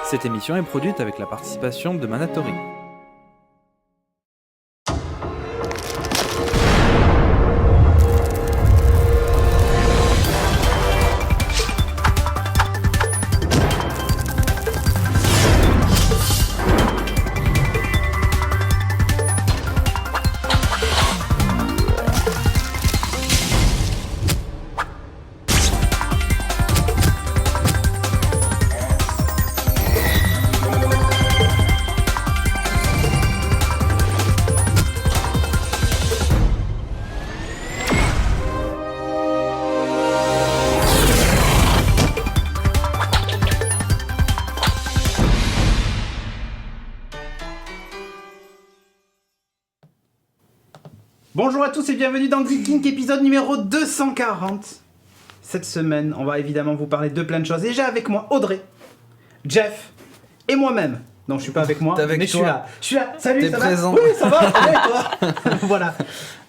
Cette émission est produite avec la participation de Manatori. Bonjour à tous et bienvenue dans Geeking, épisode numéro 240. Cette semaine, on va évidemment vous parler de plein de choses. Et j'ai avec moi Audrey, Jeff et moi-même. Non, je suis pas avec moi, T'es avec mais toi. je suis là. Salut, T'es ça présent. va? Oui, ça va, ça va et toi? Voilà.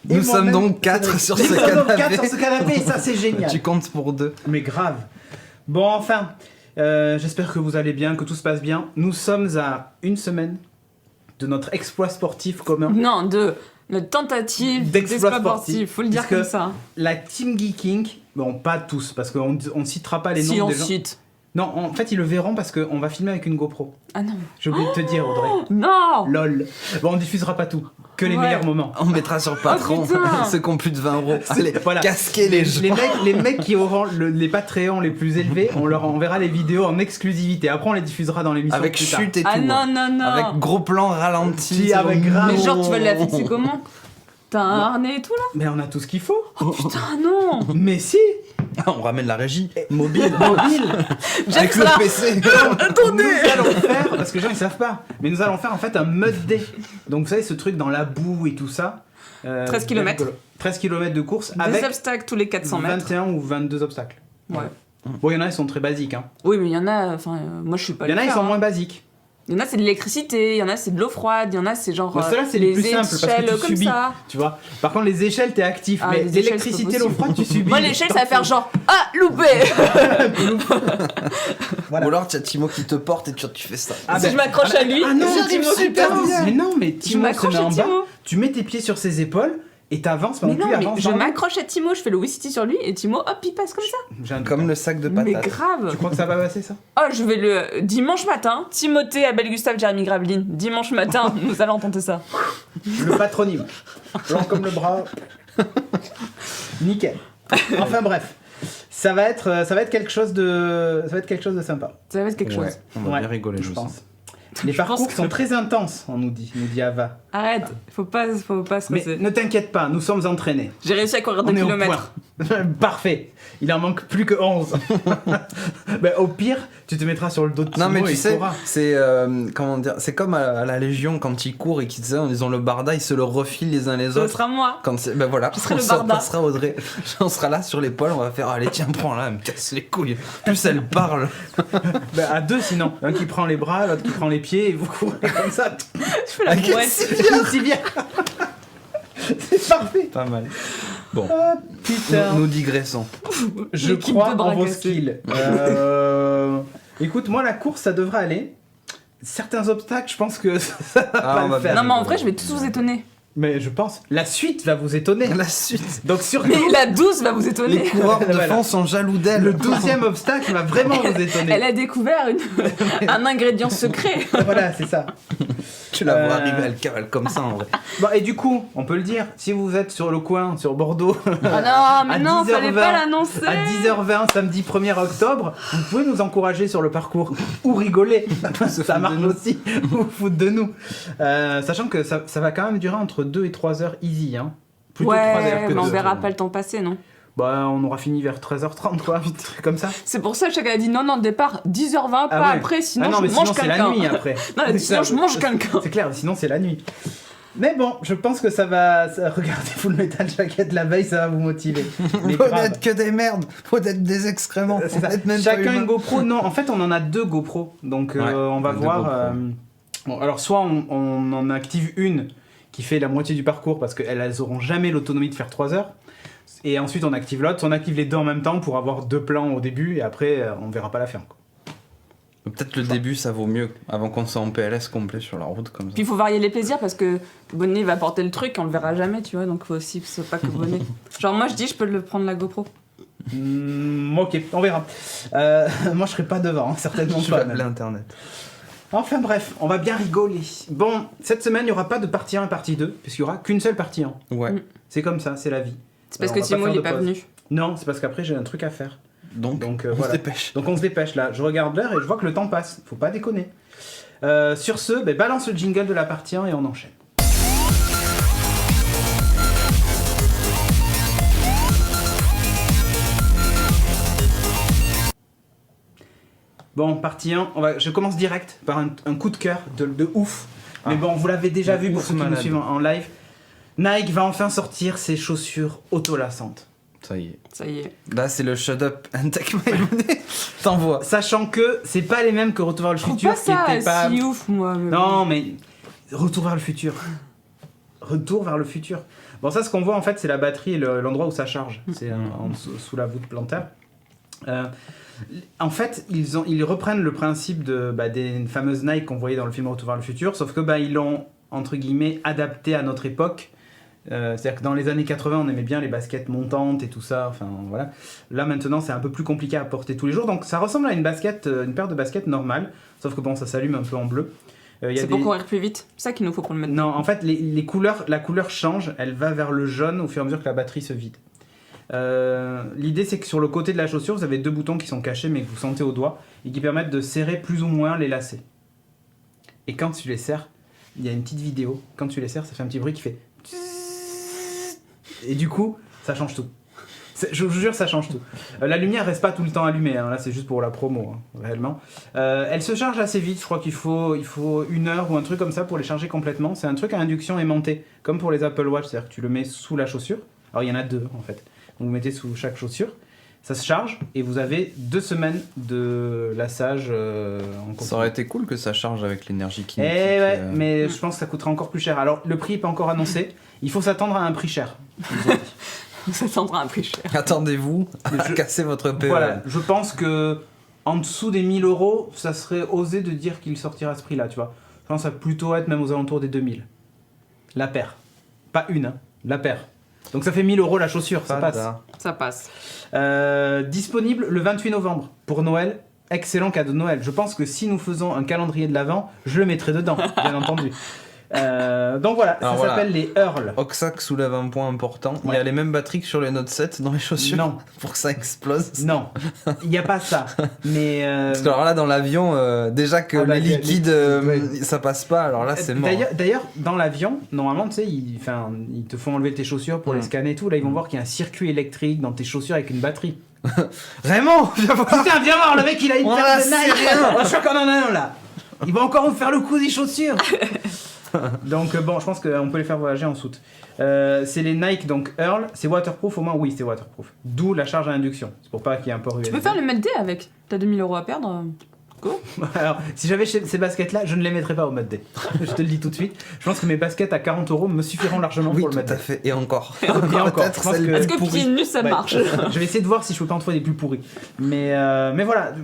Et Nous sommes moi-même, donc 4 sur nous ce sommes donc canapé. 4 sur ce canapé et ça c'est génial. Tu comptes pour 2. Mais grave. Bon, enfin, j'espère que vous allez bien, que tout se passe bien. Nous sommes à une semaine de notre exploit sportif commun. Non, de notre tentative D'exploit d'exploit sportif, sportif, faut le dire puisque comme ça. La team Geeking, bon pas tous, parce qu'on ne citera pas les Si noms on des gens. cite. Non, en fait ils le verront parce qu'on va filmer avec une GoPro. Ah non. J'ai oublié de te dire Audrey. Non. LOL. Bon on diffusera pas tout, que les Ouais. meilleurs moments. On mettra sur Patreon putain. ceux qui ont plus de 20 euros. Allez, Voilà. casquez les gens. Les mecs qui auront les Patreons les plus élevés, on leur enverra les vidéos en exclusivité. Après on les diffusera dans l'émission Avec plus tard. chute et tout. Ah non, non, non. Avec gros plan ralenti. Si, avec grave. Mais genre, tu vas la fixer comment? T'as un harnais et tout là? Mais on a tout ce qu'il faut. Putain, non. Mais si. On ramène la régie. Mobile. Jeff Avec le là. PC. Nous allons faire, parce que les gens ils savent pas, mais nous allons faire en fait un mud day. Donc vous savez ce truc dans la boue et tout ça. 13 kilomètres. 13 km de course Des avec obstacles tous les 400 mètres. 21 ou 22 obstacles. Ouais. Bon, il y en a, ils sont très basiques. Hein. Oui, mais il y en a, enfin, moi je suis pas Il y en a, le ils faire, sont hein. moins basiques. Il y en a, c'est de l'électricité, il y en a, c'est de l'eau froide, il y en a, c'est genre. Bon, ceux-là, c'est les plus simples parce que échelles tu comme subis. ça. Tu vois. Par contre, les échelles, t'es actif. Ah, mais les échelles, l'électricité, c'est pas l'eau froide, tu subis. Moi, l'échelle, ça va faire genre. Ah, loupé. Voilà. Ou alors tu as Timo qui te porte et tu fais ça. Ah, Si ben- je m'accroche à lui, Ah non, j'arrive Timo, super bien. Mais non, mais Je Timo se m'accroche met à en bas. Timo. Tu mets tes pieds sur ses épaules et t'avances. Mais pendant non, que lui mais avance je dans l'eau. m'accroche à Timo, je fais le Wii sur lui et Timo, hop, il passe comme ça. J'ai un doute. Comme le sac de Mais patates. grave. Tu crois que ça va passer ça? Oh, je vais le dimanche matin, Timothée, Abel Gustave, Jérémy Graveline. Dimanche matin, nous allons tenter ça. Le patronyme. Blanc comme le bras. Nickel. Enfin bref. Ça va être quelque chose de sympa. Ça va être quelque Ouais, chose. on va Ouais, bien rigoler, je je pense. sens. Les Je parcours pense que- sont très intenses, on nous dit Ava. Arrête, faut pas se Mais presser. ne t'inquiète pas, nous sommes entraînés. J'ai réussi à courir 2 On est au kilomètres. point. Parfait. Il en manque plus que 11. Ben, au pire, tu te mettras sur le dos de Timo Non mais et tu il sais, courra. c'est comment dire, c'est comme à la Légion quand ils courent et qu'ils ont le barda, ils se le refilent les uns les Ce autres. sera moi. Quand ben voilà, Je serai on le s'en barda. passera Audrey. On sera là sur l'épaule, on va faire allez tiens prends là, elle me casse les couilles. Plus elle parle. Ben, à deux sinon. Un qui prend les bras, l'autre qui prend les pieds et vous courez comme ça. Je fais la Avec brouette. C'est bien. C'est parfait. Pas mal. Bon, Ah, putain. nous digressons. Je L'équipe crois de bras en vos cassés. skills. Écoute, moi la course ça devrait aller. Certains obstacles, je pense que ça va pas on le va faire. bien. Non, mais en vrai, je vais tous vous étonner. Mais je pense, la suite va vous étonner. La suite. Donc surtout, Mais la 12 va vous Les étonner. coureurs de Voilà. fond sont jaloux d'elle. le 12e obstacle va vraiment vous étonner. Elle a découvert un ingrédient secret. Voilà, c'est ça. Tu la vois Euh, arriver, elle cavale comme ça en vrai. Bon, et du coup, on peut le dire, si vous êtes sur le coin, sur Bordeaux, Ah non, mais À non, 10h20, fallait pas l'annoncer. à 10h20 samedi 1er octobre, vous pouvez nous encourager sur le parcours ou rigoler, ça marche aussi, ou foutre de nous. Sachant que ça va quand même durer entre 2 et 3 heures easy, hein. Plutôt 3 heures Ouais, que mais on 2 verra heures. pas le temps passer, non? Bah, on aura fini vers 13h30, quoi, vite, comme ça. C'est pour ça que chacun a dit non, départ 10h20, pas Ah ouais. après, sinon Ah non, mais je mange sinon c'est la quelqu'un. nuit après. Non, C'est sinon ça. je mange quelqu'un. C'est clair, sinon c'est la nuit. Mais bon, je pense que regardez Full Metal Jacket la veille, ça va vous motiver. Mais Faut grave. n'être que des merdes, faut être des excréments, C'est faut ça. être même pas Chacun humain. une GoPro. Non, en fait, on en a 2 GoPro. Donc, Ouais, on va deux voir. GoPro. Bon, alors, soit on en active une qui fait la moitié du parcours parce qu'elles auront jamais l'autonomie de faire 3 heures. Et ensuite on active l'autre, on active les deux en même temps pour avoir 2 plans au début et après on verra pas la fin. Quoi. Peut-être le début ça vaut mieux avant qu'on soit en PLS complet sur la route comme ça. Puis il faut varier les plaisirs parce que Bonnet va porter le truc et on le verra jamais, tu vois, donc faut aussi que ce soit pas que Bonnet. Genre moi je dis je peux le prendre la GoPro. Ok, on verra. Moi je serai pas devant, hein, certainement Je pas. vais même. appeler internet. Enfin bref, on va bien rigoler. Bon, cette semaine il n'y aura pas de partie 1 et partie 2, puisqu'il y aura qu'une seule partie 1. Ouais. C'est comme ça, c'est la vie. C'est parce On que va Timo faire il de est pas pause. venu. Non, c'est parce qu'après j'ai un truc à faire. Donc on voilà. se dépêche. Donc on se dépêche là, je regarde l'heure et je vois que le temps passe, faut pas déconner. Sur ce, balance le jingle de la partie 1 et on enchaîne. Bon, partie 1, je commence direct par un coup de cœur de ouf. Mais bon, vous l'avez déjà vu pour ouf ceux qui nous malade. suivent en live. Nike va enfin sortir ses chaussures autolassantes. Ça y est. Ça y est. Là c'est le shut up and take my money. T'envoies. Sachant que c'est pas les mêmes que Retour vers le Je trouve futur pas ça qui était pas... si ouf moi. Mais Non, mais Retour vers le futur. Retour vers le futur. Bon, ça, ce qu'on voit en fait, c'est la batterie et l'endroit où ça charge. C'est sous la voûte plantaire. En fait, ils reprennent le principe des fameuses Nike qu'on voyait dans le film Retour vers le futur, sauf que ils l'ont entre guillemets adapté à notre époque. C'est-à-dire que dans les années 80, on aimait bien les baskets montantes et tout ça. Enfin voilà. Là maintenant, c'est un peu plus compliqué à porter tous les jours. Donc ça ressemble à une paire de baskets normale, sauf que bon, ça s'allume un peu en bleu. c'est pour courir plus vite. C'est ça qu'il nous faut pour le mettre. Non, en fait, les couleurs, la couleur change. Elle va vers le jaune au fur et à mesure que la batterie se vide. L'idée, c'est que sur le côté de la chaussure, vous avez 2 boutons qui sont cachés, mais que vous sentez au doigt, et qui permettent de serrer plus ou moins les lacets. Et quand tu les serres, il y a une petite vidéo. Quand tu les serres, ça fait un petit bruit qui fait... Et du coup, ça change tout. Je vous jure, ça change tout. La lumière reste pas tout le temps allumée, hein. Là c'est juste pour la promo, hein, réellement. Elle se charge assez vite, je crois qu'il faut 1 heure ou un truc comme ça pour les charger complètement. C'est un truc à induction aimantée, comme pour les Apple Watch, c'est-à-dire que tu le mets sous la chaussure. Alors il y en a 2 en fait. Donc vous mettez sous chaque chaussure, ça se charge et vous avez 2 semaines de lassage en continu. Ça aurait été cool que ça charge avec l'énergie Eh kinétique. ouais, mais je pense que ça coûtera encore plus cher. Alors le prix n'est pas encore annoncé, il faut s'attendre à un prix cher. Ça s'entendra un prix cher. Attendez-vous à casser votre PE. Voilà, je pense que en dessous des 1000 €, ça serait osé de dire qu'il sortira à ce prix-là, tu vois. Je pense que ça va plutôt être même aux alentours des 2000. La paire. Pas une, hein, la paire. Donc ça fait 1000 € la chaussure, ça passe. Ça passe. Disponible le 28 novembre pour Noël. Excellent cadeau de Noël. Je pense que si nous faisons un calendrier de l'Avent, je le mettrai dedans, bien entendu. Donc voilà, Alors ça voilà. s'appelle les Earl. Oxac soulève un point important. Il y Ouais. a les mêmes batteries que sur les Note 7 dans les chaussures. Non. Pour que ça explose. Non, il n'y a pas ça. Mais Parce que alors là, dans l'avion, déjà que Ah bah, les les- liquides, ouais. ça passe pas. Alors là, c'est mort. D'ailleurs, dans l'avion, normalement, tu sais, ils te font enlever tes chaussures pour les scanner et tout. Là, ils vont voir qu'il y a un circuit électrique dans tes chaussures avec une batterie. Vraiment viens voir. Putain, viens voir, le mec, il a une On paire a de Nike. Je crois qu'on en a un là. Il va encore nous faire le coup des chaussures. Donc bon, je pense qu'on peut les faire voyager en soute. C'est les Nike donc Earl. C'est waterproof au moins? Oui, c'est waterproof. D'où la charge à induction. C'est pour pas qu'il y ait un port USB. Tu peux faire le mode D avec. T'as 2000 € à perdre. Alors, si j'avais ces baskets-là, je ne les mettrais pas au mode D. Je te le dis tout de suite. Je pense que mes baskets à 40 € me suffiront largement Oui, pour le tout mode D. à fait. Et encore. Et encore, Peut-être je pense celle que- Est-ce que pourrie. pieds nus ça Ouais. marche? Je vais essayer de voir si je peux pas en trouver des plus pourris. Mais voilà,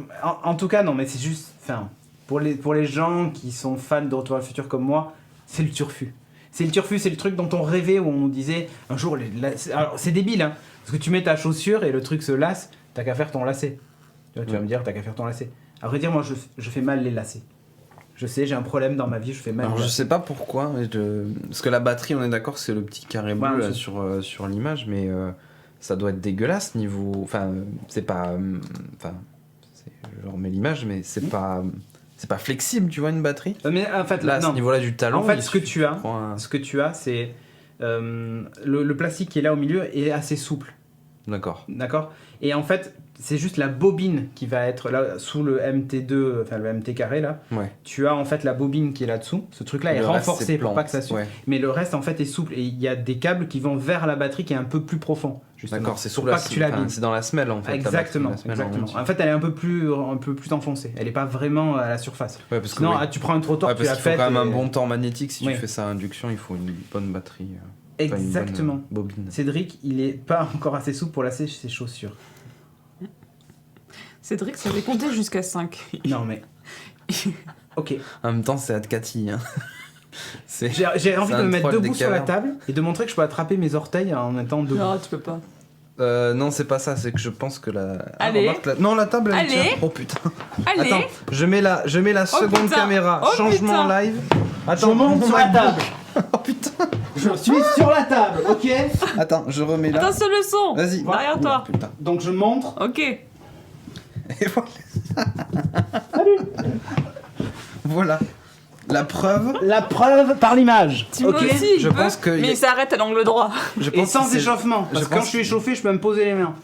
en tout cas, non, mais c'est juste. Enfin, pour les gens qui sont fans de Retour vers le futur comme moi, c'est le turfu. C'est le turfu, c'est le truc dont on rêvait, où on disait un jour. Alors, c'est débile, hein, parce que tu mets ta chaussure et le truc se lasse, t'as qu'à faire ton lacet. Tu vas me dire, t'as qu'à faire ton lacet. À vrai dire, moi, je fais mal les lacets. Je sais, j'ai un problème dans ma vie, je fais mal. Alors les je lacets. sais pas pourquoi, mais parce que la batterie, on est d'accord, c'est le petit carré bleu Ouais, là, je- sur l'image, mais ça doit être dégueulasse niveau. Enfin, c'est pas. Enfin, je remets l'image, mais c'est pas flexible, tu vois, une batterie. Mais en fait, Là, à ce non. niveau-là du talon. En fait, il ce que suffit tu de as, prendre un- Ce que tu as, c'est le plastique qui est là au milieu est assez souple, D'accord. d'accord? Et en fait, c'est juste la bobine qui va être là sous le MT2, enfin le MT carré là. Ouais. Tu as en fait la bobine qui est là-dessous. Ce truc-là est Le reste, renforcé c'est pour plan. pas que ça suive. Ouais. Mais le reste en fait est souple et il y a des câbles qui vont vers la batterie qui est un peu plus profond. Justement, D'accord, c'est pour sous la pas que tu l'abîmes. c'est dans la semelle en fait. la Exactement, batterie, la semelle en exactement. entier. En fait, elle est un peu plus enfoncée. Elle est pas vraiment à la surface. Ouais, parce que Sinon, oui. tu prends un trottoir, Ouais, tu parce la qu'il faut pètes. quand même un et- bon temps magnétique. Si Oui. tu fais ça à induction, il faut une bonne batterie. Exactement. Une bonne, bobine. Cédric, il est pas encore assez souple pour lasser ses chaussures. Cédric savait compter jusqu'à 5. Non mais... Ok. En même temps, c'est à Cathy. Hein. J'ai envie de me mettre troll debout sur la d'écart. table et de montrer que je peux attraper mes orteils en étant debout. Non, tu peux pas. Non, c'est pas ça, c'est que je pense que la. Allez. Remarque, non, la table elle Allez. tient. Oh putain. Allez. Attends, je mets la seconde putain. caméra. Oh, Changement putain. live. Je Attends, monte mon sur la MacBook. table. Oh putain. Je suis sur la table, ok? Attends, je remets là. Attention le son. Vas-y. Derrière toi. Oh, putain. Donc je montre. Ok. Et voilà. Voilà. La preuve. La preuve par l'image. Timo Ok? aussi, il Je peut, pense que mais il s'arrête à l'angle droit. Je Et pense sans que c'est- échauffement. Parce je que quand pense- je suis échauffé, je peux me poser les mains.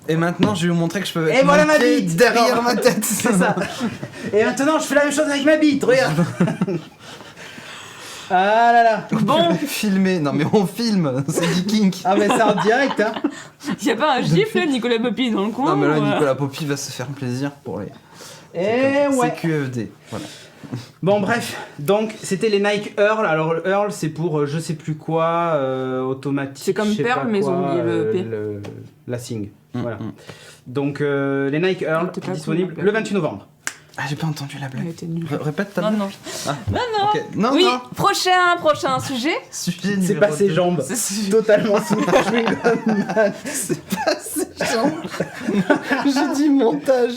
Et maintenant, je vais vous montrer que je peux mettre Et voilà mon ma pied bite. derrière Non. ma tête. C'est ça. Et maintenant, je fais la même chose avec ma bite, regarde. Ah là là. Bon, Filmer. Non, mais on filme. C'est du kink. Ah mais c'est en direct, hein. y a pas un gif là, Nicolas Popi dans le coin Non, mais là, ou, Nicolas Popi va se faire plaisir pour les. Et ouais. C'est QFD. Voilà. Bon bref, donc c'était les Nike Earl. Alors le Earl c'est pour je sais plus quoi, automatique. C'est comme je sais Pearl, pas mais ils ont quoi, oublié le P. la Sing. Voilà. Mm. Donc les Nike Earl T'es pas disponibles cool, le 28 novembre. Ah, j'ai pas entendu la Elle blague. était nulle. Répète ta Non, blague. non. Ah. Non, non. Ok. Non, Oui, non. prochain sujet. Sujet C'est numéro pas ses 2. jambes. C'est- Totalement sous C'est pas ses jambes. J'ai dit montage.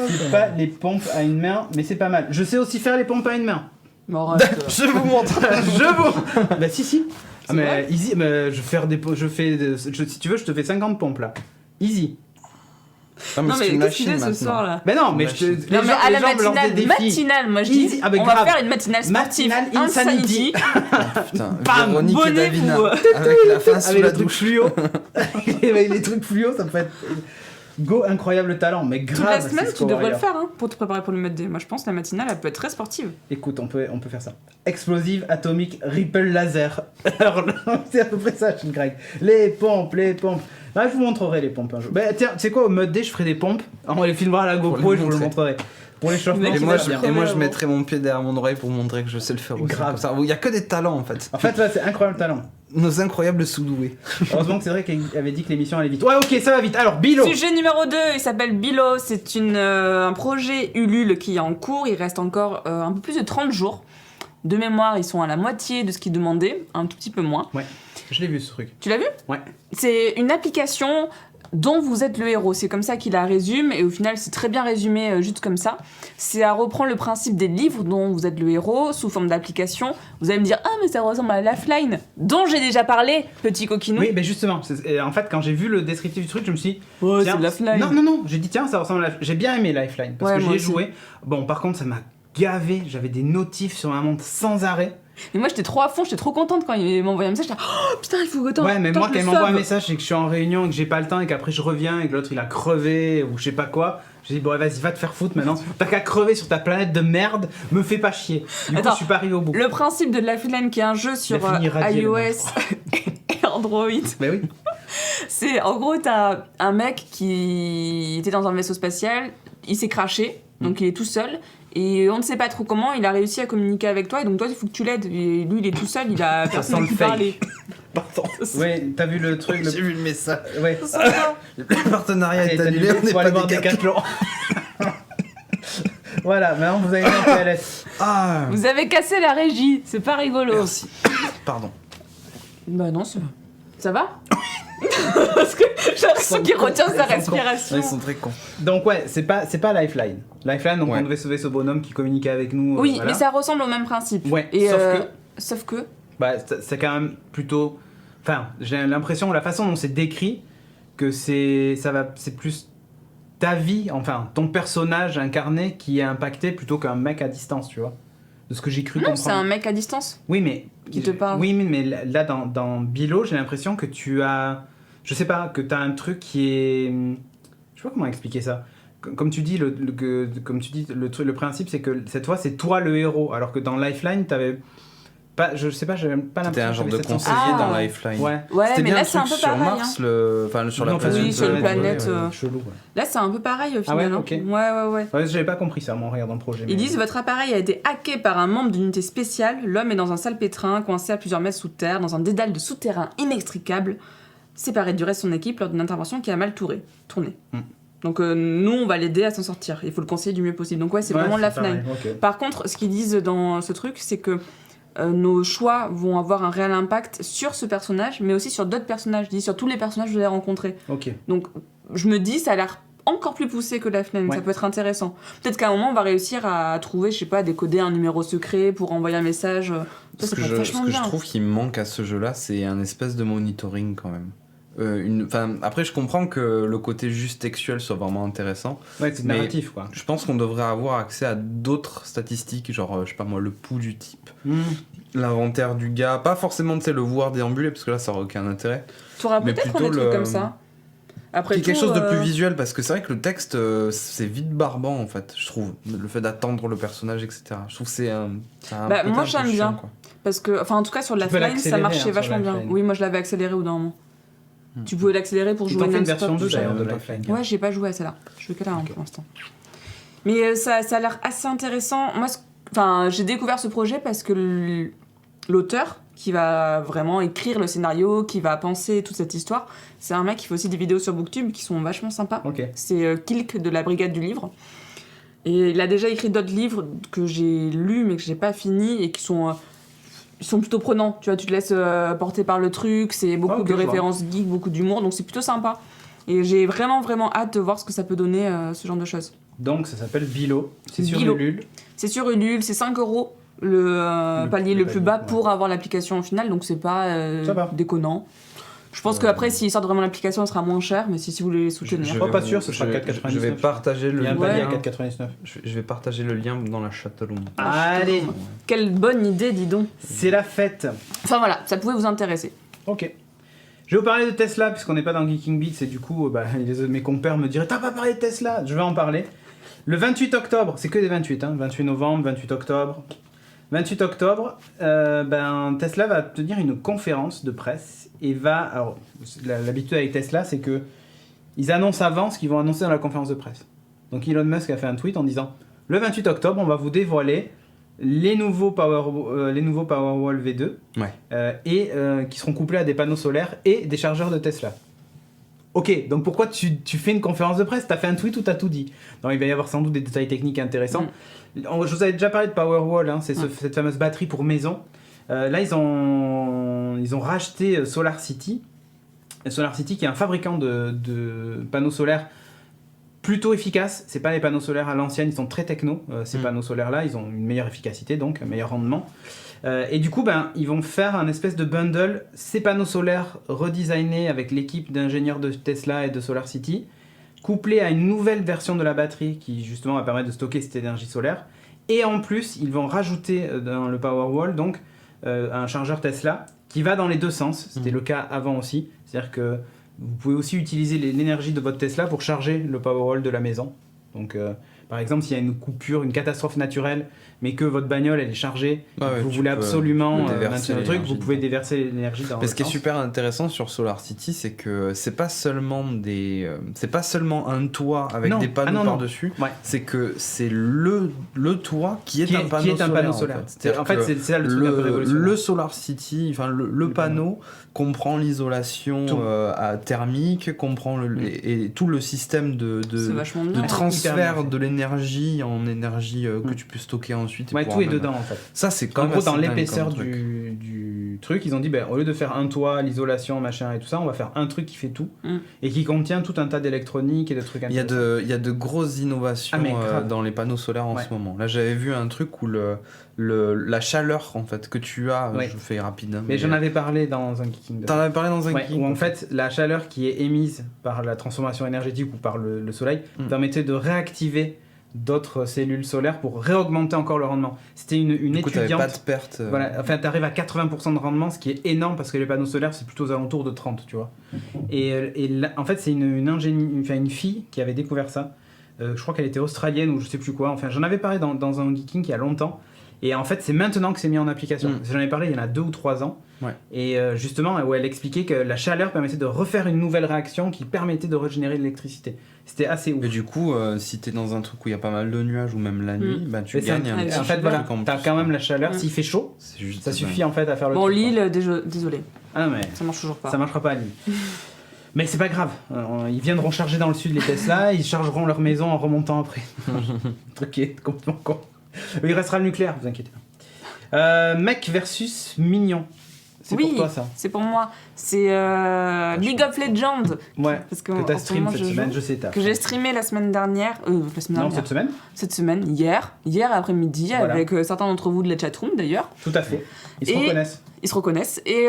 C'est pas les pompes à une main, mais c'est pas mal. Je sais aussi faire les pompes à une main. Bon, arrête. Je vous montre. Je vous. Bah si. Ah, C'est mais vrai easy, mais si tu veux, je te fais 50 pompes là. Easy. Non, Non, c'est mais une qu'est-ce qu'il machine fait ce maintenant. soir là Mais non, mais je te. Machine. les Non, mais gens- à les la gens me lancent des matinale, défis. moi je dis, Easy. Ah, bah, on va grave. faire une matinale sportive. Matinale Insanity. Putain, Bam, Véronique et bonnet Davina. pour- Avec la fin sous Avec la les trucs douche. fluo. Avec les trucs fluo, ça peut être. Go, incroyable talent, mais Toute grave. la c'est semaine, ce tu qu'on va devrais le dire. faire hein, pour te préparer pour le mode D. Moi je pense que la matinale elle peut être très sportive. Écoute, on peut faire ça. Explosive, atomique, ripple laser. Alors, c'est à peu près ça, Shin Greg. Les pompes. Là, je vous montrerai les pompes un jour. Bah, tiens, tu sais quoi, au mode D, je ferai des pompes. On les filmera à la GoPro les et je vous le montrer. montrerai. Pour l'échauffement, Mec, Et il moi, va je, crever et moi, je avant. mettrai mon pied derrière mon oreille pour montrer que je sais le faire aussi. Grave. Comme ça. Il y a que des talents en fait. En fait, là, c'est incroyable talent. Nos incroyables sous-doués. Heureusement que c'est vrai qu'il avait dit que l'émission allait vite. Ouais, ok, ça va vite. Alors, Bilo. Sujet numéro 2, il s'appelle Bilo. C'est un projet Ulule qui est en cours. Il reste encore un peu plus de 30 jours. De mémoire, ils sont à la moitié de ce qu'ils demandaient, un tout petit peu moins. Ouais, je l'ai vu ce truc. Tu l'as vu? Ouais. C'est une application dont vous êtes le héros. C'est comme ça qu'il la résume, et au final, c'est très bien résumé juste comme ça. C'est à reprendre le principe des livres dont vous êtes le héros, sous forme d'application. Vous allez me dire, ah, mais ça ressemble à Lifeline, dont j'ai déjà parlé, petit coquinou. Oui, mais justement, en fait, quand j'ai vu le descriptif du truc, je me suis dit, Ouais, tiens, c'est Lifeline. Non, j'ai dit, tiens, ça ressemble à J'ai bien aimé Lifeline, parce Ouais, que moi j'y ai aussi. joué. Bon, par contre, ça m'a gavé. J'avais des notifs sur ma montre sans arrêt. Et moi, j'étais trop à fond, j'étais trop contente quand il m'a envoyé un message. J'étais, oh putain, il faut que Ouais, mais moi, quand il m'envoie un sauve. message, c'est que je suis en réunion et que j'ai pas le temps et qu'après je reviens et que l'autre il a crevé ou je sais pas quoi. J'ai dit, bon, vas-y, va te faire foutre maintenant. T'as qu'à crever sur ta planète de merde, me fais pas chier. Du coup, Attends, je suis pas arrivé au bout. Le principe de Lifeline, qui est un jeu sur Il a fini radié, le iOS mec, et Android, Mais oui. c'est en gros, t'as un mec qui était dans un vaisseau spatial, il s'est craché, donc il est tout seul. Et on ne sait pas trop comment, il a réussi à communiquer avec toi, et donc toi, il faut que tu l'aides. Et lui, il est tout seul, il a sent personne le à qui fake. parler. Pardon. Ouais, t'as vu le truc. J'ai vu le message. Ouais. Le partenariat Allez, est t'as annulé. annulé, On n'est faut aller pas voir des Decathlon. Voilà, maintenant vous avez mis un PLS. Ah. Vous avez cassé la régie, c'est pas rigolo. Merci. Pardon. Bah non, ça va. Parce que j'ai l'impression qu'il retient sa respiration. Ils sont très cons. Donc ouais, c'est pas Lifeline. Lifeline, donc Ouais. on devait sauver ce bonhomme qui communiquait avec nous. Oui, voilà. mais ça ressemble au même principe. Ouais, Et sauf que- sauf que. Bah, c'est quand même plutôt. Enfin, j'ai l'impression, la façon dont c'est décrit, que c'est plus ta vie, enfin ton personnage incarné qui est impacté plutôt qu'un mec à distance, tu vois. De ce que j'ai cru Non, comprendre. c'est un mec à distance. Oui, mais. Qui te parle. Oui, mais là, dans Bilo, j'ai l'impression que tu as. Je sais pas, que t'as un truc qui est. Je sais pas comment expliquer ça. Comme tu dis, le principe, c'est que cette fois, c'est toi le héros. Alors que dans Lifeline, je sais pas, j'avais pas C'était l'impression un genre qu'il y de avait cette conseiller sensation. dans Lifeline. Ouais. Ouais, C'était mais bien là un c'est un truc peu sur pareil. Mars, sur la Non, planète. Oui, sur la planète, Chelou, ouais. Là c'est un peu pareil au final. ouais, hein. ok. Ouais. Ouais, j'avais pas compris ça, moi, en regardant le projet. Ils disent votre appareil a été hacké par un membre d'une unité spéciale. L'homme est dans un salpêtrin, coincé à plusieurs mètres sous terre, dans un dédale de souterrain inextricable, séparé du reste de son équipe lors d'une intervention qui a mal tourné. Donc nous, on va l'aider à s'en sortir. Il faut le conseiller du mieux possible. Donc ouais, c'est vraiment la FNAI. Okay. Par contre, ce qu'ils disent dans ce truc, c'est que nos choix vont avoir un réel impact sur ce personnage, mais aussi sur d'autres personnages. Je dis sur tous les personnages que vous allez rencontrer. Ok. Donc je me dis, ça a l'air encore plus poussé que la FNAI, ça peut être intéressant. Peut-être qu'à un moment, on va réussir à trouver, je sais pas, à décoder un numéro secret pour envoyer un message. Ce que je trouve qu'il manque à ce jeu-là, c'est un espèce de monitoring quand même. Après, je comprends que le côté juste textuel soit vraiment intéressant. Ouais, c'est narratif, quoi. Je pense qu'on devrait avoir accès à d'autres statistiques, genre, je sais pas moi, le pouls du type, l'inventaire du gars, pas forcément, tu sais, le voir déambuler, parce que là, ça aurait aucun intérêt. Tu auras Mais peut-être plutôt des trucs comme ça. Après quelque chose de plus visuel, parce que c'est vrai que le texte, c'est vite barbant, en fait, je trouve. Le fait d'attendre le personnage, etc. Je trouve que c'est un moi, j'aime bien. Quoi. Parce que, enfin, en tout cas, sur la Lifeline, ça marchait vachement bien. Oui, moi, je l'avais accéléré au d'un moment. Tu pouvais l'accélérer pour jouer une version 2 d'ailleurs de Lifeline. Ouais, j'ai pas joué à celle-là. Je fais que là pour l'instant. Mais ça a l'air assez intéressant. Moi, j'ai découvert ce projet parce que l'auteur qui va vraiment écrire le scénario, qui va penser toute cette histoire, c'est un mec qui fait aussi des vidéos sur Booktube qui sont vachement sympas. Okay. C'est Kilk de la Brigade du Livre. Et il a déjà écrit d'autres livres que j'ai lus mais que j'ai pas fini et qui sont... Ils sont plutôt prenants, tu vois, tu te laisses porter par le truc, c'est beaucoup de références geeks, beaucoup d'humour, donc c'est plutôt sympa. Et j'ai vraiment hâte de voir ce que ça peut donner, ce genre de choses. Donc ça s'appelle Bilo, c'est sur Ulule. C'est sur Ulule, c'est 5 € le palier le plus bas pour avoir l'application au final, donc c'est pas déconnant. Je pense qu'après, s'ils sortent vraiment l'application, elle sera moins chère, mais si vous voulez les soutenir. Pas sûr, ce sera 4,99. Je vais partager le lien. Il y a un palier à 4,99. Je vais partager le lien dans la chatroom. Allez. Quelle bonne idée, dis donc. C'est la fête. Enfin voilà, ça pouvait vous intéresser. Ok. Je vais vous parler de Tesla, puisqu'on n'est pas dans Geeking Beats, et du coup, mes compères me diraient « T'as pas parlé de Tesla ?» Je vais en parler. Le 28 octobre, c'est que des 28, 28 novembre, 28 octobre. 28 octobre, Tesla va tenir une conférence de presse et va... Alors, l'habitude avec Tesla, c'est que ils annoncent avant ce qu'ils vont annoncer dans la conférence de presse. Donc Elon Musk a fait un tweet en disant « Le 28 octobre, on va vous dévoiler les nouveaux Powerwall V2 qui seront couplés à des panneaux solaires et des chargeurs de Tesla. » Ok, donc pourquoi tu fais une conférence de presse ? T'as fait un tweet ou t'as tout dit ? Donc il va y avoir sans doute des détails techniques intéressants. Je vous avais déjà parlé de Powerwall, c'est cette fameuse batterie pour maison. Là, ils ont racheté SolarCity. SolarCity qui est un fabricant de panneaux solaires plutôt efficaces. C'est pas les panneaux solaires à l'ancienne, ils sont très techno. Ces panneaux solaires-là, ils ont une meilleure efficacité, donc un meilleur rendement. Et du coup, ils vont faire un espèce de bundle, ces panneaux solaires redesignés avec l'équipe d'ingénieurs de Tesla et de SolarCity, couplés à une nouvelle version de la batterie qui justement va permettre de stocker cette énergie solaire. Et en plus, ils vont rajouter dans le Powerwall donc un chargeur Tesla qui va dans les deux sens. C'était le cas avant aussi. C'est-à-dire que vous pouvez aussi utiliser l'énergie de votre Tesla pour charger le Powerwall de la maison. Donc, par exemple, s'il y a une coupure, une catastrophe naturelle, mais que votre bagnole elle est chargée, vous voulez absolument maintenir le truc, vous pouvez déverser l'énergie dans. Mais ce qui est super intéressant sur SolarCity, c'est que c'est pas seulement un toit avec des panneaux par-dessus, c'est que c'est le toit qui est un panneau solaire. En fait, c'est ça le truc un peu révolutionnaire. Le SolarCity, enfin le panneau comprend l'isolation thermique, comprend et tout le système de transfert de l'énergie en énergie que tu peux stocker ensuite. Tout est dedans en fait. Ça, c'est quand en même gros, dans l'épaisseur du truc, ils ont dit au lieu de faire un toit, l'isolation, machin et tout ça, on va faire un truc qui fait tout et qui contient tout un tas d'électronique et de trucs intéressants. Il y a de grosses innovations dans les panneaux solaires en ce moment. Là, j'avais vu un truc où la chaleur en fait que tu as, je fais rapide. Mais j'en avais parlé dans un Geeking. T'en avais parlé dans un Geeking. Où en fait, la chaleur qui est émise par la transformation énergétique ou par le soleil permettait de réactiver d'autres cellules solaires pour réaugmenter encore le rendement. C'était une étudiante. T'avais pas de perte. Voilà, enfin, t'arrives à 80% de rendement, ce qui est énorme parce que les panneaux solaires c'est plutôt aux alentours de 30, tu vois. Et là, en fait, c'est une fille qui avait découvert ça. Je crois qu'elle était australienne ou je sais plus quoi. Enfin, j'en avais parlé dans un Geeking il y a longtemps. Et en fait, c'est maintenant que c'est mis en application. J'en ai parlé il y en a 2 ou 3 ans. Ouais. Et justement, où elle expliquait que la chaleur permettait de refaire une nouvelle réaction qui permettait de régénérer de l'électricité. C'était assez ouf. Et du coup, si t'es dans un truc où il y a pas mal de nuages ou même la nuit, bah, tu Mais gagnes un petit en fait, voilà, truc en t'as plus. quand même la chaleur. S'il fait chaud, ça suffit en fait à faire le Bon, truc. Lille, désolé. Ah mais Ça marche toujours pas. ça marchera pas à Lille. Mais c'est pas grave. Ils viendront charger dans le sud les Tesla, ils chargeront leur maison en remontant après. Truc qui est complètement con. Mais il restera le nucléaire, vous inquiétez pas. Mec versus Mignon. C'est pour toi ça. C'est pour moi. C'est League of Legends. Ouais. Parce que t'as stream cette semaine, je sais t'as. Que j'ai streamé la semaine dernière. Cette semaine. Cette semaine, hier après-midi, Voilà. avec certains d'entre vous de la chatroom d'ailleurs. Tout à fait. Ils se reconnaissent. Ils se reconnaissent. Et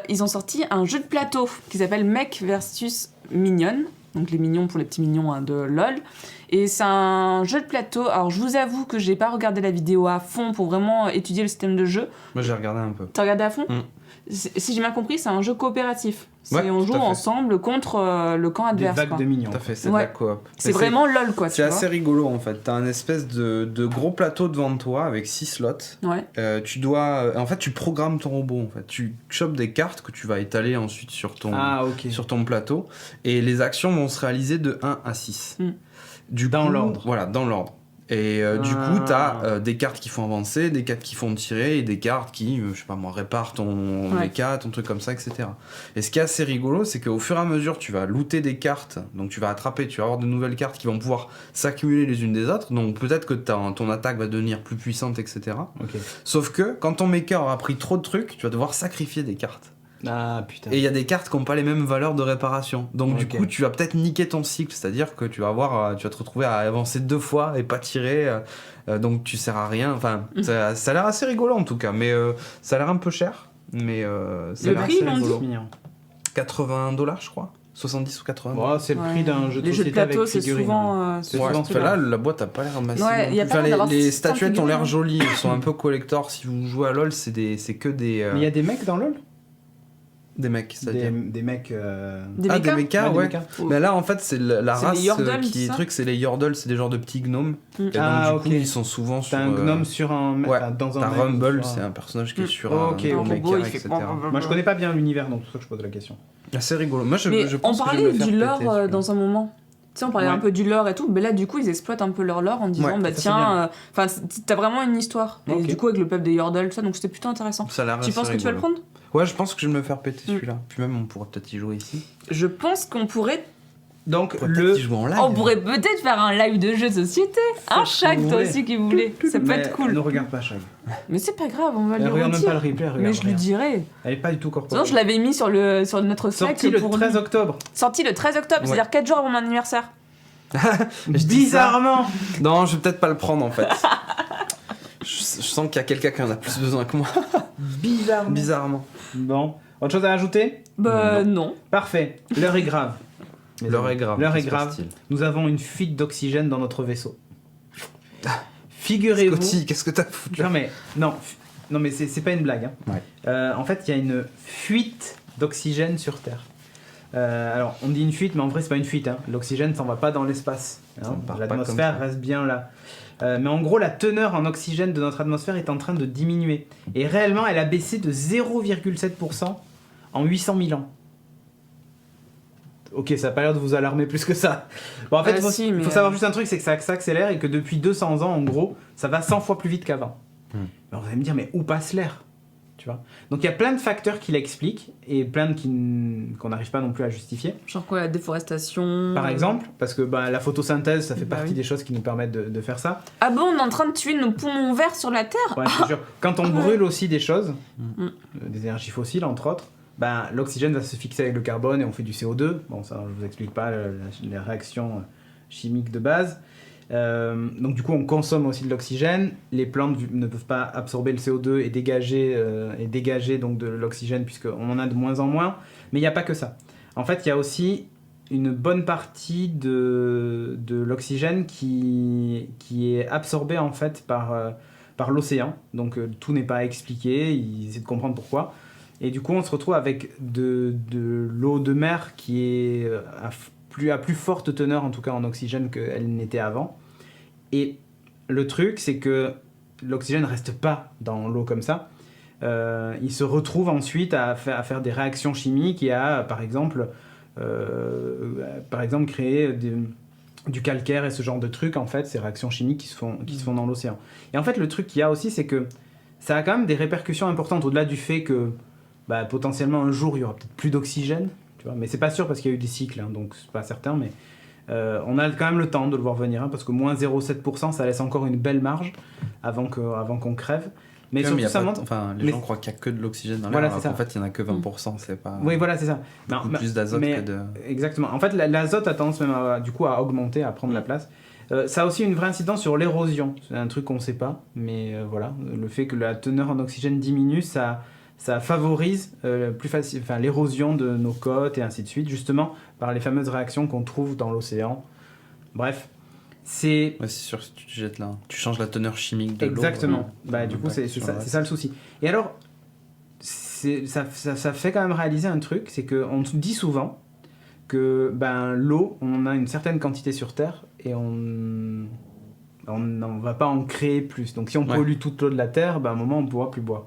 ils ont sorti un jeu de plateau qui s'appelle Mech versus Minion. Donc les mignons pour les petits mignons de LoL. Et c'est un jeu de plateau. Alors je vous avoue que j'ai pas regardé la vidéo à fond pour vraiment étudier le système de jeu. Moi j'ai regardé un peu. T'as regardé à fond ? Si j'ai bien compris, c'est un jeu coopératif. Ouais, on joue ensemble contre le camp adverse. Des vagues quoi. de mignons. Tout à fait, c'est de la coop. C'est vraiment LoL quoi. C'est assez rigolo en fait. T'as un espèce de gros plateau devant toi avec 6 slots. Ouais. Tu dois. En fait, tu programmes ton robot en fait. Tu chopes des cartes que tu vas étaler ensuite sur ton plateau. Et les actions vont se réaliser de 1 à 6. Dans l'ordre. Voilà, dans l'ordre. Et du coup, t'as des cartes qui font avancer, des cartes qui font tirer, et des cartes qui, je sais pas moi, réparent ton mecha, ton truc comme ça, etc. Et ce qui est assez rigolo, c'est qu'au fur et à mesure, tu vas looter des cartes, donc tu vas attraper, tu vas avoir de nouvelles cartes qui vont pouvoir s'accumuler les unes des autres, donc peut-être que ton attaque va devenir plus puissante, etc. Okay. Sauf que, quand ton mecha aura pris trop de trucs, tu vas devoir sacrifier des cartes. Ah putain. Et il y a des cartes qui n'ont pas les mêmes valeurs de réparation. Donc du coup, tu vas peut-être niquer ton cycle, c'est-à-dire que tu vas te retrouver à avancer 2 fois et pas tirer, donc tu sers à rien. Enfin, ça a l'air assez rigolo en tout cas, mais ça a l'air un peu cher. Mais ça a l'air assez rigolo. 80$ je crois. 70 ou 80. Bon, c'est le prix d'un jeu de les jeux de plateau, c'est souvent. Là, la boîte a pas l'air massive. Ouais, y a pas les statuettes ont l'air jolies, elles sont un peu collector. Si vous jouez à LoL, c'est que des. Mais il y a des mecs dans LoL. Des mecs, c'est-à-dire des mecs. Des mechas, ouais. Mais là, en fait, c'est la race Yordles, qui est truc, c'est les Yordles, c'est des genres de petits gnomes. Et donc, du coup, ils sont souvent sur. T'as un gnome sur un. Dans un. T'as Rumble, c'est un personnage qui est sur un mecha, etc. Moi, je connais pas bien l'univers, donc c'est pour ça que je pose la question. C'est rigolo. Moi, je on pense parlait du lore dans un moment. Tu sais, on parlait un peu du lore et tout, mais là, du coup, ils exploitent un peu leur lore en disant, tiens, t'as vraiment une histoire. Et du coup, avec le peuple des Yordles, tout ça, donc c'était plutôt intéressant. Tu penses que tu vas le prendre ? Ouais, je pense que je vais me faire péter celui-là. Puis même, on pourra peut-être y jouer ici. Je pense qu'on pourrait. Donc, on pourrait peut-être faire un live de jeux de société. Un Shag, toi aussi, qui voulait. Ça peut être cool. Ne regarde pas Shag. Mais c'est pas grave, on va le regarde même pas le replay, mais je lui dirai. Elle est pas du tout corporelle. Sinon, je l'avais mis sur notre Slack. Sorti le 13 octobre. Sorti le 13 octobre, c'est-à-dire 4 jours avant mon anniversaire. Bizarrement. Non, je vais peut-être pas le prendre en fait. Je sens qu'il y a quelqu'un qui en a plus besoin que moi. Bizarrement. Bon. Autre chose à ajouter ? Non. Parfait. L'heure est grave. L'heure est grave. L'heure est grave. Nous avons une fuite d'oxygène dans notre vaisseau. Figurez-vous. Scotty, qu'est-ce que t'as foutu ? Non mais c'est pas une blague. Hein. Ouais. En fait, il y a une fuite d'oxygène sur Terre. Alors, on dit une fuite, mais en vrai, c'est pas une fuite. Hein. L'oxygène s'en va pas dans l'espace. Hein. L'atmosphère reste bien là. Mais en gros, la teneur en oxygène de notre atmosphère est en train de diminuer. Et réellement, elle a baissé de 0,7% en 800 000 ans. Ok, ça n'a pas l'air de vous alarmer plus que ça. Bon, en fait, il faut savoir juste un truc, c'est que ça s'accélère et que depuis 200 ans, en gros, ça va 100 fois plus vite qu'avant. Alors, vous allez me dire, mais où passe l'air ? Tu vois ? Donc, il y a plein de facteurs qui l'expliquent et plein qu'on n'arrive pas non plus à justifier. Genre quoi, la déforestation ? Par exemple, parce que la photosynthèse, ça fait partie des choses qui nous permettent de faire ça. Ah bon, on est en train de tuer nos poumons verts sur la Terre ? Ouais, je te jure. Quand on brûle aussi des choses, des énergies fossiles entre autres, l'oxygène va se fixer avec le carbone et on fait du CO2. Bon, ça, je vous explique pas les réactions chimiques de base. Donc du coup, on consomme aussi de l'oxygène. Les plantes ne peuvent pas absorber le CO2 et dégager donc de l'oxygène puisqu'on en a de moins en moins. Mais il n'y a pas que ça. En fait, il y a aussi une bonne partie de l'oxygène qui est absorbée en fait par l'océan. Donc tout n'est pas expliqué. Ils essaient de comprendre pourquoi. Et du coup, on se retrouve avec de l'eau de mer qui est à plus forte teneur, en tout cas en oxygène, qu'elle n'était avant. Et le truc, c'est que l'oxygène ne reste pas dans l'eau comme ça. Il se retrouve ensuite à faire des réactions chimiques et à, par exemple créer du calcaire et ce genre de trucs, en fait, ces réactions chimiques qui se font dans l'océan. Et en fait, le truc qu'il y a aussi, c'est que ça a quand même des répercussions importantes, au-delà du fait que potentiellement un jour, il y aura peut-être plus d'oxygène, tu vois, mais c'est pas sûr parce qu'il y a eu des cycles, hein, donc c'est pas certain, mais on a quand même le temps de le voir venir, hein, parce que moins 0,7%, ça laisse encore une belle marge avant qu'on crève. Mais surtout, ça montre... les gens croient qu'il n'y a que de l'oxygène dans l'air, alors qu'en fait, il n'y en a que 20%. C'est pas... Oui, voilà, c'est ça. Plus d'azote que de... Exactement. En fait, l'azote a tendance même à augmenter, à prendre la place. Ça a aussi une vraie incidence sur l'érosion. C'est un truc qu'on ne sait pas, mais voilà. Le fait que la teneur en oxygène diminue, ça favorise l'érosion de nos côtes et ainsi de suite, justement, par les fameuses réactions qu'on trouve dans l'océan. Bref. C'est sûr, si tu jettes là, tu changes la teneur chimique de l'eau. Exactement. Du coup, c'est ça le souci. Et alors, ça fait quand même réaliser un truc, c'est qu'on dit souvent que l'eau, on a une certaine quantité sur Terre et on n'en va pas en créer plus. Donc si on pollue toute l'eau de la Terre, à un moment, on ne pourra plus boire.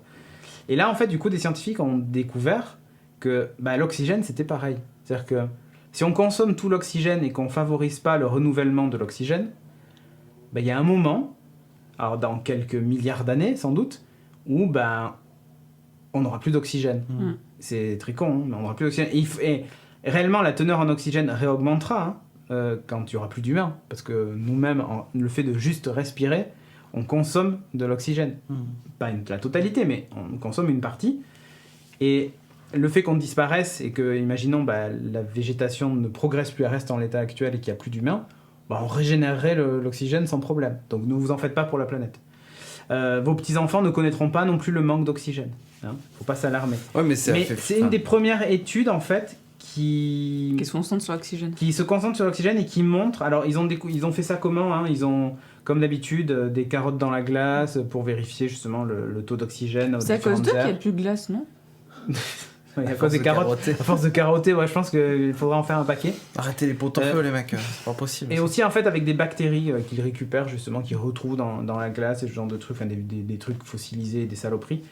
Et là, en fait, du coup, des scientifiques ont découvert que l'oxygène, c'était pareil. C'est-à-dire que si on consomme tout l'oxygène et qu'on ne favorise pas le renouvellement de l'oxygène, il y a un moment, alors dans quelques milliards d'années sans doute, où on n'aura plus d'oxygène. C'est très con, hein, mais on n'aura plus d'oxygène. Et réellement, la teneur en oxygène réaugmentera quand il n'y aura plus d'humains. Parce que nous-mêmes, le fait de juste respirer, on consomme de l'oxygène. Pas la totalité, mais on consomme une partie. Et le fait qu'on disparaisse et que, imaginons, la végétation ne progresse plus, elle reste en l'état actuel et qu'il n'y a plus d'humains, on régénérerait l'oxygène sans problème. Donc ne vous en faites pas pour la planète. Vos petits-enfants ne connaîtront pas non plus le manque d'oxygène. Hein, faut pas s'alarmer. Ouais, mais c'est une des premières études, en fait, qui se concentre sur l'oxygène. Qui se concentre sur l'oxygène et qui montre... Alors, ils ont fait ça comment, hein, ils ont, comme d'habitude, des carottes dans la glace pour vérifier justement le taux d'oxygène. C'est à cause d'eux qu'il n'y a plus de glace, non? À cause des carottes, à force de carotter, je pense qu'il faudra en faire un paquet. Arrêtez les pots en feu, les mecs, c'est pas possible. Et aussi, en fait, avec des bactéries qu'ils récupèrent, justement, qu'ils retrouvent dans la glace et ce genre de trucs, des trucs fossilisés, des saloperies,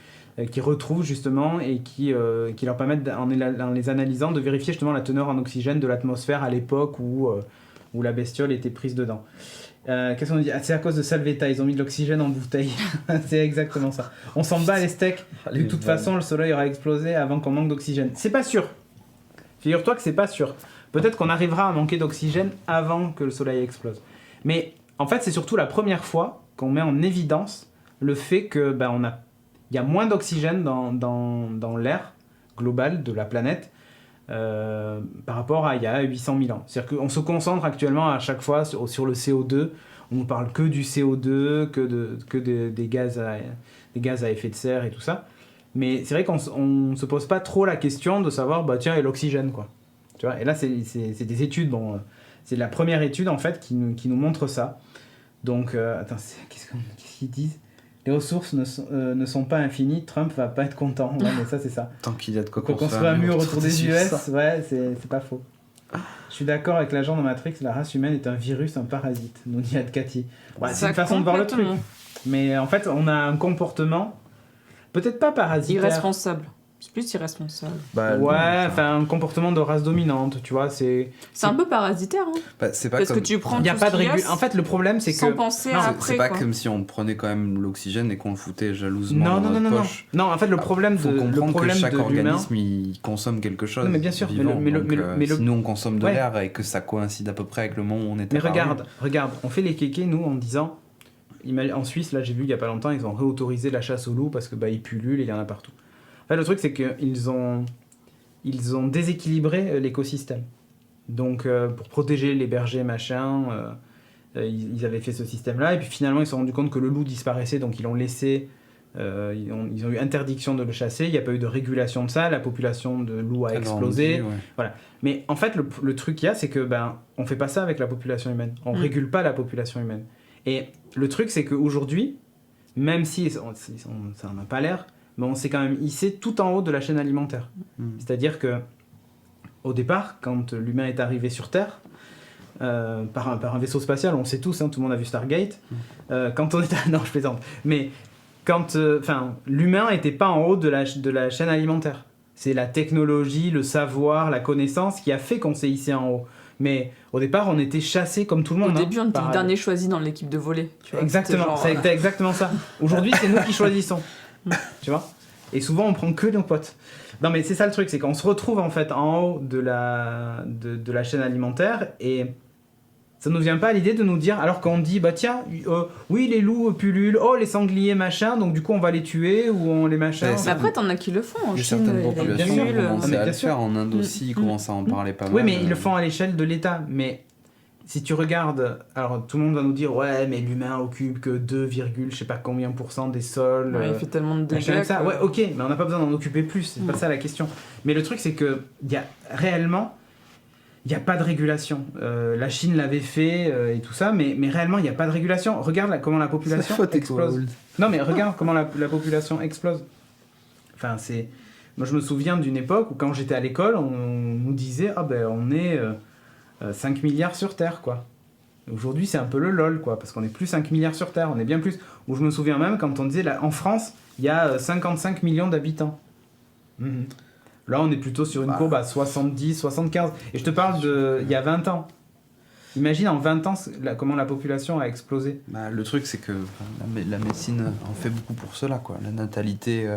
qu'ils retrouvent, justement, et qui leur permettent, en les analysant, de vérifier, justement, la teneur en oxygène de l'atmosphère à l'époque où la bestiole était prise dedans. Qu'est-ce qu'on dit? C'est à cause de Salvetta, ils ont mis de l'oxygène en bouteille. C'est exactement ça. On s'en bat les steaks. De toute façon, le soleil aura explosé avant qu'on manque d'oxygène. C'est pas sûr. Figure-toi que c'est pas sûr. Peut-être qu'on arrivera à manquer d'oxygène avant que le soleil explose. Mais en fait, c'est surtout la première fois qu'on met en évidence le fait que il y a moins d'oxygène dans l'air global de la planète par rapport à il y a 800 000 ans. C'est-à-dire qu'on se concentre actuellement à chaque fois sur le CO2. On ne parle que du CO2, des gaz à effet de serre et tout ça. Mais c'est vrai qu'on ne se pose pas trop la question de savoir, tiens, et l'oxygène, quoi. Tu vois, et là, c'est des études, c'est la première étude, en fait, qui nous montre ça. Donc, attends, qu'est-ce qu'ils disent? Les ressources ne sont pas infinies, Trump va pas être content. Ouais, mais ça, c'est ça. Tant qu'il y a de quoi construire un mur autour des US, ouais, c'est pas faux. Je suis d'accord avec l'agent de Matrix, la race humaine est un virus, un parasite, nous dit Adkati. Ouais, c'est une façon de voir le truc. Mais en fait, on a un comportement, peut-être pas parasitaire. Irresponsable. C'est plus irresponsable. Un comportement de race dominante, tu vois, c'est un peu parasitaire, hein. C'est pas parce comme... que tu prends il y a pas de en fait, le problème, c'est sans que... penser après, c'est pas comme si on prenait quand même l'oxygène et qu'on le foutait jalousement dans notre poche. Non, en fait, le problème faut comprendre que chaque l'humain... organisme, il consomme quelque chose. Non, mais bien sûr, vivant, si nous, on consomme de l'air et que ça coïncide à peu près avec le moment où on était... Mais regarde, on fait les kékés, nous, en disant... En Suisse, là, j'ai vu il y a pas longtemps, ils ont réautorisé la chasse au loup parce que ils pullulent et il y en a partout. En fait, le truc, c'est qu'ils ont déséquilibré l'écosystème. Donc, pour protéger les bergers, ils avaient fait ce système-là. Et puis, finalement, ils se sont rendus compte que le loup disparaissait. Donc, ils l'ont laissé... ils ont eu interdiction de le chasser. Il n'y a pas eu de régulation de ça. La population de loups a explosé. Voilà. Mais en fait, le truc qu'il y a, c'est que on ne fait pas ça avec la population humaine. On ne régule pas la population humaine. Et le truc, c'est qu'aujourd'hui, même si ça n'en a pas l'air, mais on s'est quand même hissé tout en haut de la chaîne alimentaire. C'est-à-dire que au départ, quand l'humain est arrivé sur Terre, par un vaisseau spatial, on sait tous, hein, tout le monde a vu Stargate. Quand on était... Non, je plaisante. Mais quand... l'humain n'était pas en haut de la chaîne alimentaire. C'est la technologie, le savoir, la connaissance qui a fait qu'on s'est hissé en haut. Mais au départ, on était chassés comme tout le monde. Au début, on était le dernier choisi dans l'équipe de volley. Exactement, c'était exactement ça. Aujourd'hui, c'est nous qui choisissons. Tu vois ? Et souvent, on prend que nos potes. Non, mais c'est ça le truc, c'est qu'on se retrouve en fait en haut de la chaîne alimentaire et ça nous vient pas à l'idée de nous dire, alors qu'on dit, bah tiens, oui, les loups pullulent, oh, les sangliers, machin, donc du coup, on va les tuer ou on les machin. Mais après, t'en as qui le font. En Chine, certaines populations commencent à le faire. En Inde aussi, ils commencent à en parler pas mal. Oui, mais ils le font à l'échelle de l'État. Mais si tu regardes, alors tout le monde va nous dire, ouais, mais l'humain occupe que 2, je sais pas combien % des sols. Ouais, il fait tellement de dégâts. Ouais, ok, mais on n'a pas besoin d'en occuper plus, c'est pas ça la question. Mais le truc, c'est que il y a réellement... Il n'y a pas de régulation. La Chine l'avait fait et tout ça, mais réellement, il n'y a pas de régulation. Regarde comment la population explose. Non, mais regarde comment la population explose. Enfin, c'est... Moi, je me souviens d'une époque où, quand j'étais à l'école, on nous disait « Ah ben, on est 5 milliards sur Terre, quoi. » Aujourd'hui, c'est un peu le lol, quoi, parce qu'on est plus 5 milliards sur Terre, on est bien plus. Ou je me souviens même quand on disait, là, en France, il y a 55 millions d'habitants. Là, on est plutôt sur une courbe à 70, 75. Et je te parle il y a 20 ans. Imagine en 20 ans comment la population a explosé. Le truc, c'est que la médecine en fait beaucoup pour cela, quoi. La natalité,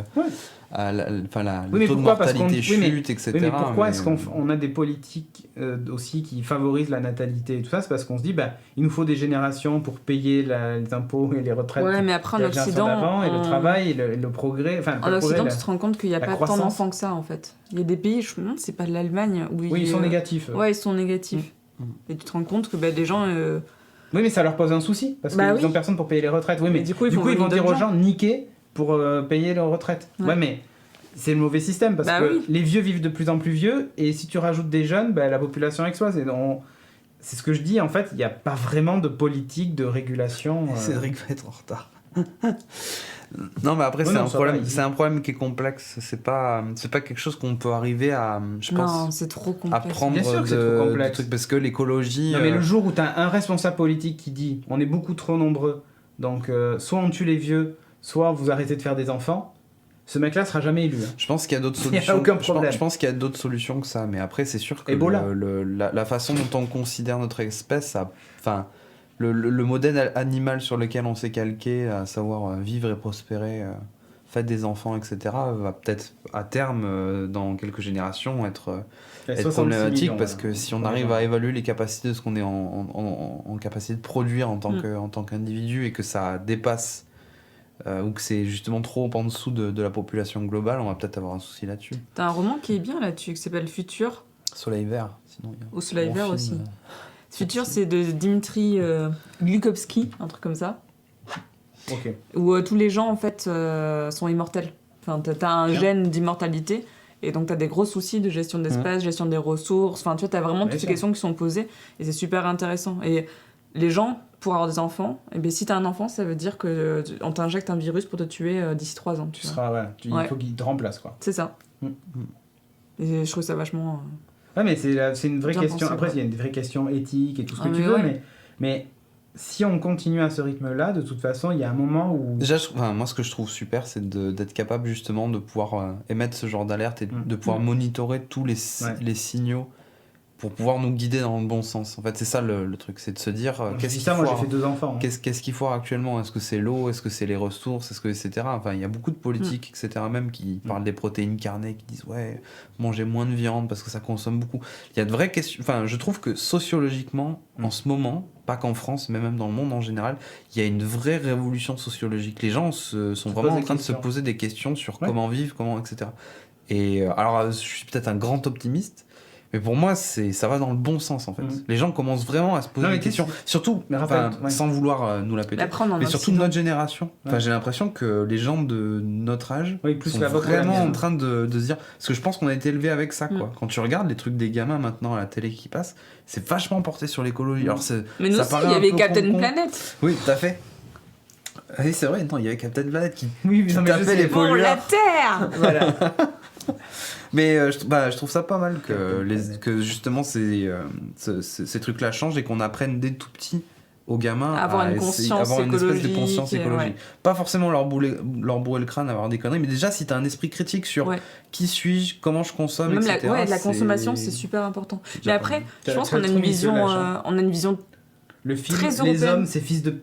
le taux de mortalité chute, etc. Oui, mais pourquoi est-ce qu'on a des politiques aussi qui favorisent la natalité et tout ça ? C'est parce qu'on se dit, il nous faut des générations pour payer les impôts et les retraites. Ouais, mais après en Occident, et le travail et le progrès. En Occident, tu te rends compte qu'il n'y a pas tant d'enfants que ça, en fait. Il y a des pays, je me demande, c'est pas de l'Allemagne où ils sont négatifs. Ouais, ils sont négatifs. Et tu te rends compte que les gens... Oui, mais ça leur pose un souci, parce qu'ils n'ont personne pour payer les retraites. Oui, mais du coup, ils vont dire aux gens, niquez pour payer leurs retraites. Ouais, mais c'est le mauvais système, parce que les vieux vivent de plus en plus vieux, et si tu rajoutes des jeunes, la population explose. Et c'est ce que je dis, en fait, il n'y a pas vraiment de politique de régulation. Cédric va être en retard. Non, mais après, c'est un problème qui est complexe. C'est pas quelque chose qu'on peut arriver à, je pense, non, c'est trop complexe. À prendre de trucs, parce que l'écologie... Non, mais le jour où tu as un responsable politique qui dit on est beaucoup trop nombreux, donc soit on tue les vieux, soit vous arrêtez de faire des enfants, ce mec-là sera jamais élu. Je pense qu'il y a d'autres solutions. Il n'y a aucun problème. Je pense qu'il y a d'autres solutions que ça, mais après, c'est sûr que la façon dont on considère notre espèce, le modèle animal sur lequel on s'est calqué, à savoir vivre et prospérer, faire des enfants, etc., va peut-être à terme, dans quelques générations, être problématique, parce que si on arrive à évaluer les capacités de ce qu'on est en capacité de produire en tant qu'individu et que ça dépasse ou que c'est justement trop en dessous de la population globale, on va peut-être avoir un souci là-dessus. T'as un roman qui est bien là-dessus, qui s'appelle Futur. Soleil vert, sinon. Au Soleil vert aussi. Futur, c'est de Dimitri Glukovsky, un truc comme ça. Ok. Où tous les gens, en fait, sont immortels. Enfin, t'as un gène d'immortalité, et donc t'as des gros soucis de gestion d'espace, gestion des ressources. Enfin, tu vois, t'as vraiment toutes ces questions qui sont posées, et c'est super intéressant. Et les gens, pour avoir des enfants, si t'as un enfant, ça veut dire qu'on t'injecte un virus pour te tuer d'ici 3 ans. Il faut qu'il te remplace, quoi. C'est ça. Et je trouve ça vachement... Ouais, mais c'est une vraie question. Après, il y a une vraie question éthique et tout ce que tu veux, mais si on continue à ce rythme-là, de toute façon, il y a un moment où... Déjà, moi, ce que je trouve super, c'est d'être capable justement de pouvoir émettre ce genre d'alerte et de pouvoir monitorer tous les signaux pour pouvoir nous guider dans le bon sens. En fait, c'est ça le truc, c'est de se dire qu'est-ce qu'il faut. Moi, j'ai fait 2 enfants. Qu'est-ce qu'il faut actuellement ? Est-ce que c'est l'eau ? Est-ce que c'est les ressources ? Est-ce que etc. Enfin, il y a beaucoup de politiques, etc. Même qui parlent des protéines carnées, qui disent manger moins de viande parce que ça consomme beaucoup. Il y a de vraies questions. Enfin, je trouve que sociologiquement, en ce moment, pas qu'en France, mais même dans le monde en général, il y a une vraie révolution sociologique. Les gens sont vraiment en train de se poser des questions sur comment vivre, etc. Et alors, je suis peut-être un grand optimiste. Mais pour moi, ça va dans le bon sens, en fait. Les gens commencent vraiment à se poser des questions. Surtout, sans vouloir nous la péter, mais surtout de notre génération. J'ai l'impression que les gens de notre âge sont vraiment en train de se dire... Parce que je pense qu'on a été élevés avec ça, quoi. Quand tu regardes les trucs des gamins maintenant à la télé qui passent, c'est vachement porté sur l'écologie. Alors, mais nous aussi, il y avait Captain Planet. Oui, tout à fait. Oui, c'est vrai, il y avait Captain Planet qui tapait les pollueurs. Pour la Terre. Voilà. Mais je trouve ça pas mal que justement ces trucs-là changent et qu'on apprenne dès tout petit aux gamins avoir une espèce de conscience écologique. Pas forcément leur bourrer le crâne, avoir des conneries, mais déjà si t'as un esprit critique sur qui suis-je, comment je consomme, même etc. La consommation, c'est super important. Mais après, je pense qu'on a une vision très européenne. Les hommes, c'est fils de...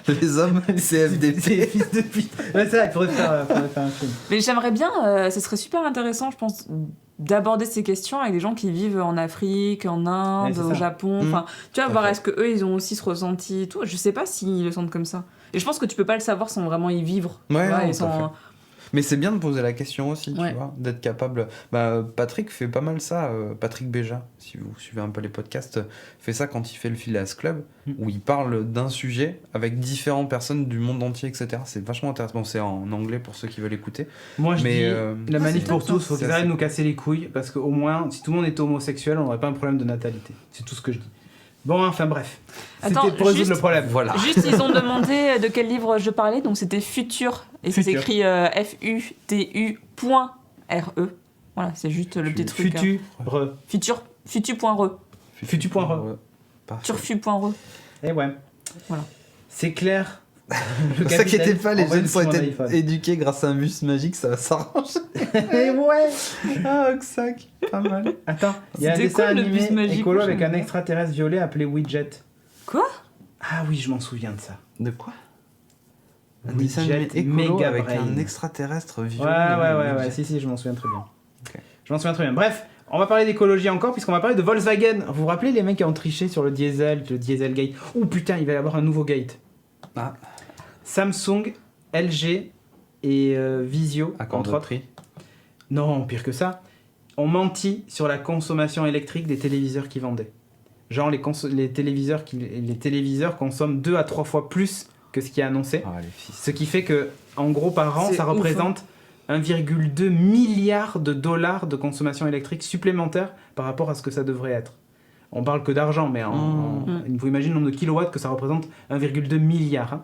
Les hommes, c'est FDP. C'est fils de pute. Ouais, c'est vrai, il faudrait faire un film. Mais j'aimerais bien, ce serait super intéressant, je pense, d'aborder ces questions avec des gens qui vivent en Afrique, en Inde, au Japon. Enfin, tu vois, voir est-ce que eux ils ont aussi ce ressenti et tout. Je sais pas s'ils le sentent comme ça. Et je pense que tu peux pas le savoir sans vraiment y vivre. Mais c'est bien de poser la question aussi, tu vois, d'être capable. Patrick fait pas mal ça, Patrick Béja, si vous suivez un peu les podcasts, fait ça quand il fait le Phileas Club, où il parle d'un sujet avec différentes personnes du monde entier, etc. C'est vachement intéressant. Bon, c'est en anglais pour ceux qui veulent écouter. Moi, je dis, la manif pour tous, faut qu'ils arrêtent de nous casser les couilles, parce qu'au moins, si tout le monde était homosexuel, on n'aurait pas un problème de natalité. C'est tout ce que je dis. Bon, enfin bref. C'était pour résoudre le problème. Voilà. Juste, ils ont demandé de quel livre je parlais, donc c'était Futur. Et ça s'écrit FUTU.RE. Voilà, c'est juste le petit truc. Futu.re. Futu.re. Turfu.re. Et ouais. Voilà. C'est clair. Ne vous inquiétez pas, les jeunes pourraient être éduqués grâce à un bus magique, ça va s'arranger. Et ouais. Ah, Oxac, pas mal. Attends, il y a un dessin animé écolo avec un extraterrestre violet appelé Widget. Quoi? Ah oui, je m'en souviens de ça. De quoi? Un dessin animé écolo avec un extraterrestre violet. Ouais, si, je m'en souviens très bien. Okay. Je m'en souviens très bien. Bref, on va parler d'écologie encore, puisqu'on va parler de Volkswagen. Vous vous rappelez les mecs qui ont triché sur le Dieselgate? Oh putain, il va y avoir un nouveau gate. Ah. Samsung, LG et Vizio, entre autres. Non, pire que ça, ont menti sur la consommation électrique des téléviseurs qu'ils vendaient. Genre les téléviseurs consomment 2 à 3 fois plus que ce qui est annoncé. Ce qui fait que, en gros, par an, ça représente 1,2 milliard de dollars de consommation électrique supplémentaire par rapport à ce que ça devrait être. On parle que d'argent, mais il faut imaginer le nombre de kilowatts que ça représente, 1,2 milliard. Hein.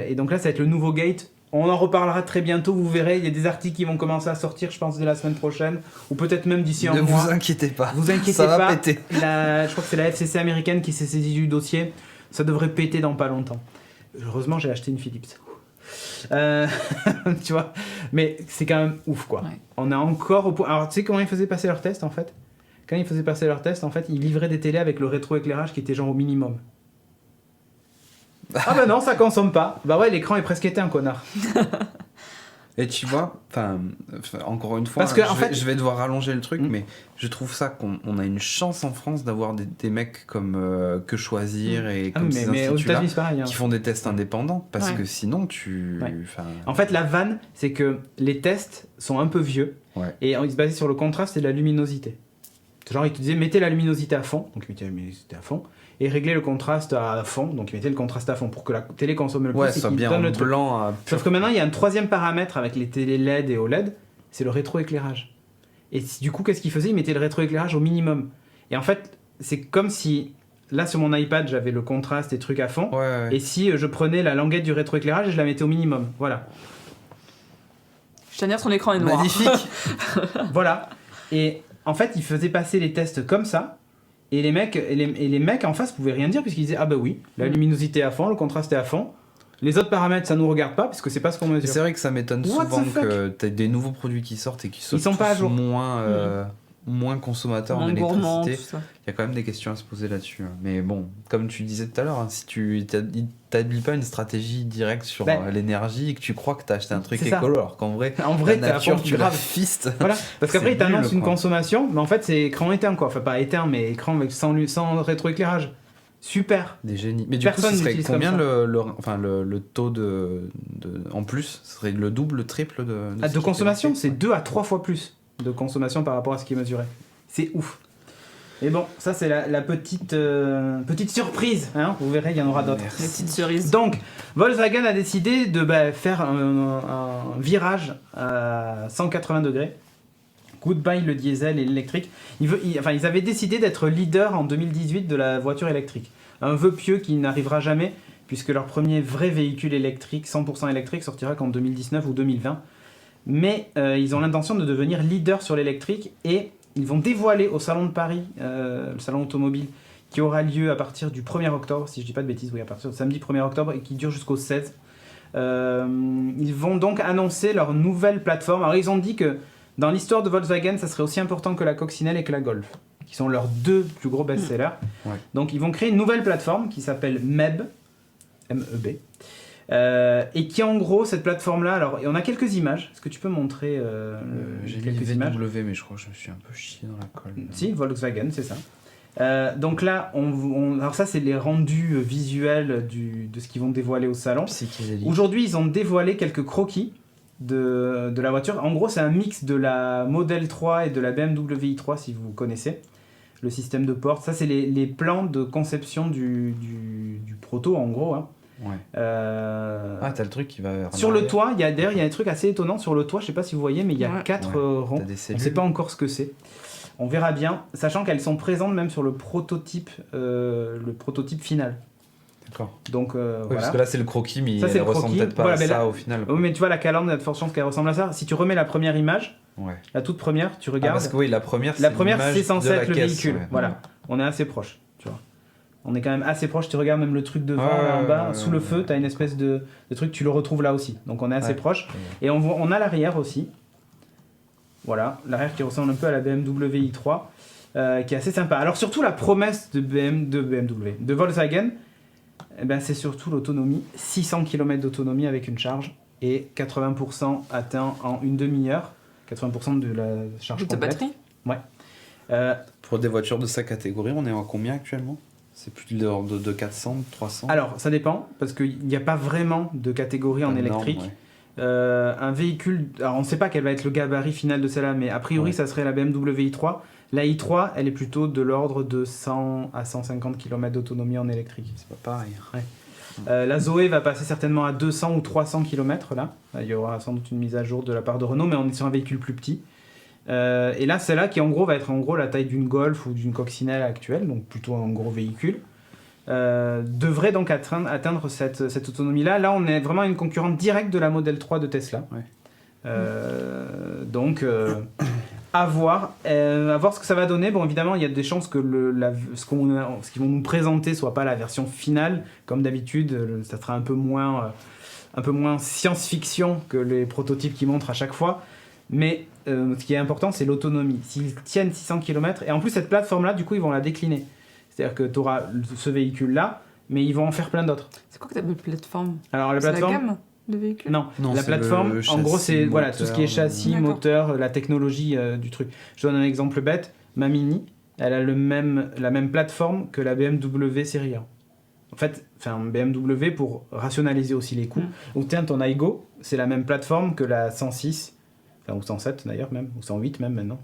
Et donc là, ça va être le nouveau gate. On en reparlera très bientôt, vous verrez. Il y a des articles qui vont commencer à sortir, je pense, dès la semaine prochaine, ou peut-être même d'ici un mois. Ne vous inquiétez pas. Vous inquiétez ça pas. Va péter. Je crois que c'est la FCC américaine qui s'est saisie du dossier. Ça devrait péter dans pas longtemps. Heureusement, j'ai acheté une Philips. Tu vois, mais c'est quand même ouf, quoi. Ouais. On est encore au point. Alors, tu sais comment ils faisaient passer leurs tests, en fait? Quand ils faisaient passer leurs tests, en fait, ils livraient des télés avec le rétroéclairage qui était genre au minimum. Ah bah non, ça consomme pas. Bah ouais, l'écran est presque éteint, connard. Et tu vois, encore une fois, parce que, je vais devoir rallonger le truc, mais je trouve ça qu'on a une chance en France d'avoir des mecs comme Que Choisir et comme ces instituts-là qui font des tests indépendants, parce que sinon En fait, la vanne, c'est que les tests sont un peu vieux, et ils se basaient sur le contraste et la luminosité. Genre, ils te disaient, mettez la luminosité à fond, donc ils mettaient la luminosité à fond, et régler le contraste à fond, donc ils mettaient le contraste à fond pour que la télé consomme le plus et qu'il donne le truc. Sauf que maintenant il y a un troisième paramètre avec les télé LED et OLED, c'est le rétroéclairage. Et du coup, qu'est-ce qu'ils faisaient? Ils mettaient le rétroéclairage au minimum. Et en fait, c'est comme si, là sur mon iPad, j'avais le contraste et trucs à fond, et si je prenais la languette du rétroéclairage et je la mettais au minimum. Voilà. Je tiens à dire, son écran est noir. Magnifique. Voilà. Et en fait, ils faisaient passer les tests comme ça. Et les mecs en face pouvaient rien dire puisqu'ils disaient ah bah oui, la luminosité est à fond, le contraste est à fond. Les autres paramètres ça nous regarde pas puisque c'est pas ce qu'on mesure. C'est vrai que ça m'étonne souvent que t'as des nouveaux produits qui sortent et qui sont pas à jour. moins consommateurs en électricité. Il y a quand même des questions à se poser là-dessus. Mais bon, comme tu disais tout à l'heure, si tu t'établis pas une stratégie directe sur l'énergie et que tu crois que t'as acheté un truc écolo, alors qu'en vrai, la nature, tu la fistes. Voilà. Parce qu'après, ils t'annoncent une consommation, mais en fait, c'est écran éteint, quoi. Enfin, pas éteint, mais écran sans rétroéclairage. Super. Des génies. Mais du coup, ce serait combien le taux en plus? Ce serait le double, le triple de consommation? C'est 2 à 3 fois plus de consommation par rapport à ce qui est mesuré. C'est ouf. Et bon, ça c'est la petite surprise, hein. Vous verrez, il y en aura d'autres. Les petites cerises. Donc, Volkswagen a décidé de faire un virage à 180 degrés. Goodbye le diesel et l'électrique. Ils avaient décidé d'être leader en 2018 de la voiture électrique. Un vœu pieux qui n'arrivera jamais, puisque leur premier vrai véhicule électrique, 100% électrique, sortira qu'en 2019 ou 2020. mais ils ont l'intention de devenir leader sur l'électrique et ils vont dévoiler au Salon de Paris, le salon automobile, qui aura lieu à partir du 1er octobre, si je dis pas de bêtises, oui, à partir du samedi 1er octobre et qui dure jusqu'au 16. Ils vont donc annoncer leur nouvelle plateforme. Alors ils ont dit que dans l'histoire de Volkswagen, ça serait aussi important que la Coccinelle et que la Golf, qui sont leurs deux plus gros best-sellers. Ouais. Donc ils vont créer une nouvelle plateforme qui s'appelle MEB, M-E-B, et qui en gros, cette plateforme-là, alors on a quelques images, est-ce que tu peux montrer j'ai quelques images VW, mais je crois que je me suis un peu chié dans la colle. Si, Volkswagen, c'est ça. Donc là, alors ça c'est les rendus visuels de ce qu'ils vont dévoiler au salon. Aujourd'hui, ils ont dévoilé quelques croquis de la voiture. En gros, c'est un mix de la Model 3 et de la BMW i3, si vous connaissez le système de porte. Ça, c'est les plans de conception du proto, en gros. Hein. Ouais. Ah, t'as le truc qui va... Sur le toit, il y a un truc assez étonnant sur le toit, je sais pas si vous voyez, mais il y a 4 ronds. On ne sait pas encore ce que c'est. On verra bien, sachant qu'elles sont présentes même sur le prototype final. D'accord. Donc, voilà. Parce que là, c'est le croquis, mais ça, elle ne ressemble peut-être pas à ça là, au final. Oui, mais tu vois, la calandre, il y a de fortes chances qu'elle ressemble à ça. Si tu remets la première image, la toute première, tu regardes... parce que oui, la première, c'est censé être le véhicule. Ouais. Voilà, on est assez proche, tu vois. On est quand même assez proche, tu regardes même le truc devant, là en bas, sous le feu, tu as une espèce de truc, tu le retrouves là aussi. Donc on est assez proche. Et on a l'arrière aussi. Voilà, l'arrière qui ressemble un peu à la BMW i3, qui est assez sympa. Alors surtout la promesse de Volkswagen, eh ben, c'est surtout l'autonomie. 600 km d'autonomie avec une charge et 80% atteint en une demi-heure. 80% de la charge complète. De batterie ? Ouais. Pour des voitures de sa catégorie, on est à combien actuellement ? C'est plus de 400, 300 ? Alors, ça dépend, parce qu'il n'y a pas vraiment de catégorie en électrique. Un véhicule, alors on ne sait pas quel va être le gabarit final de celle-là, mais a priori ça serait la BMW i3. La i3, elle est plutôt de l'ordre de 100 à 150 km d'autonomie en électrique. C'est pas pareil. Ouais. La Zoé va passer certainement à 200 ou 300 km là. Il y aura sans doute une mise à jour de la part de Renault, mais on est sur un véhicule plus petit. Et là, celle-là qui en gros va être en gros la taille d'une Golf ou d'une Coccinelle actuelle, donc plutôt un gros véhicule. Devrait donc atteindre cette autonomie-là. Là, on est vraiment une concurrente directe de la Model 3 de Tesla. Ouais. Donc, à voir ce que ça va donner. Bon, évidemment, il y a des chances que ce qu'ils vont nous présenter soit pas la version finale. Comme d'habitude, ça sera un peu moins science-fiction que les prototypes qu'ils montrent à chaque fois. Mais ce qui est important, c'est l'autonomie. S'ils tiennent 600 km, et en plus, cette plateforme-là, du coup, ils vont la décliner. C'est-à-dire que tu auras ce véhicule-là, mais ils vont en faire plein d'autres. C'est quoi que tu appelles plateforme ? Alors la plateforme, la gamme de véhicules ? Non, la plateforme, en gros, c'est moteur, tout ce qui est châssis, moteur, la technologie du truc. Je donne un exemple bête. Ma Mini, elle a la même plateforme que la BMW série 1. En fait, BMW, pour rationaliser aussi les coûts, ou tiens, ton Aygo, c'est la même plateforme que la 106, ou 107 d'ailleurs même, ou 108 même maintenant.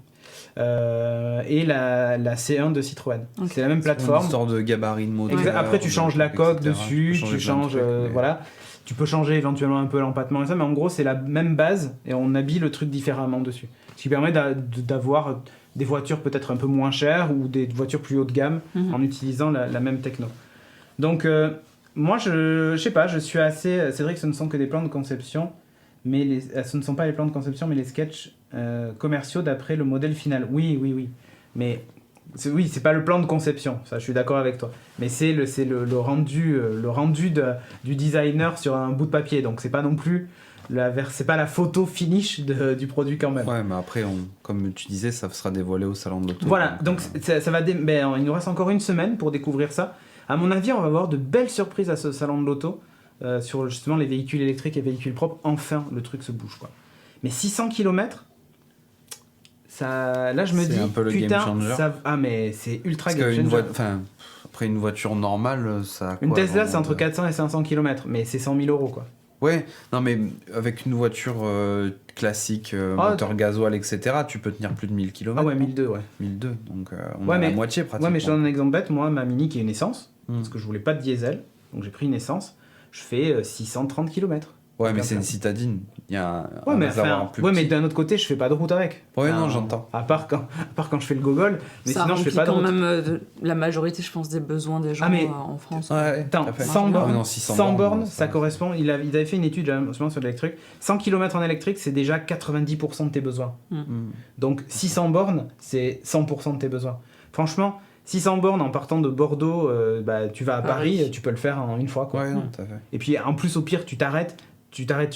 Et la C1 de Citroën. Okay. C'est la même plateforme. Une sorte de gabarit de moteur. Après, tu changes la coque dessus, tu changes, voilà. Tu peux changer éventuellement un peu l'empattement et ça, mais en gros, c'est la même base et on habille le truc différemment dessus. Ce qui permet d'avoir des voitures peut-être un peu moins chères ou des voitures plus haut de gamme en utilisant la même techno. Donc, moi, je sais pas, je suis assez. C'est vrai que ce ne sont que des plans de conception, mais ce ne sont pas les plans de conception, mais les sketchs commerciaux d'après le modèle final. Oui. Mais c'est pas le plan de conception, ça je suis d'accord avec toi. Mais c'est le rendu du designer sur un bout de papier. Donc c'est pas non plus c'est pas la photo finish du produit quand même. Ouais, mais après, comme tu disais, ça sera dévoilé au salon de l'auto. Voilà, donc ça va. Il nous reste encore une semaine pour découvrir ça. À mon avis, on va avoir de belles surprises à ce salon de l'auto sur justement les véhicules électriques et véhicules propres. Enfin, le truc se bouge quoi. Mais 600 km. Ça, là je me dis, un peu le putain, game changer. Mais c'est ultra game changer. Après une voiture normale, ça. Une Tesla, c'est entre 400 et 500 km, mais c'est 100 000 € quoi. Ouais, non mais avec une voiture classique, moteur gasoil, etc., tu peux tenir plus de 1000 km. Ah ouais, 1200, ouais. 1200, donc on est à la moitié pratiquement. Ouais, mais je donne un exemple bête, moi, ma Mini qui est une essence, parce que je voulais pas de diesel, donc j'ai pris une essence, je fais 630 km. Ouais, mais c'est une citadine. Il y a un réservoir plus petit. Mais d'un autre côté, je fais pas de route avec. Ouais, non, j'entends. À part quand je fais le gogol, mais ça sinon je fais pas de route. quand même la majorité, je pense, des besoins des gens en France. Ouais, attends, 100 bornes, ça correspond. Il avait fait une étude justement sur l'électrique. 100 km en électrique, c'est déjà 90% de tes besoins. Donc 600 bornes, c'est 100% de tes besoins. Franchement, 600 bornes en partant de Bordeaux, tu vas à Paris, tu peux le faire en une fois. Quoi. Ouais, non, tout à fait. Et puis en plus, au pire, tu t'arrêtes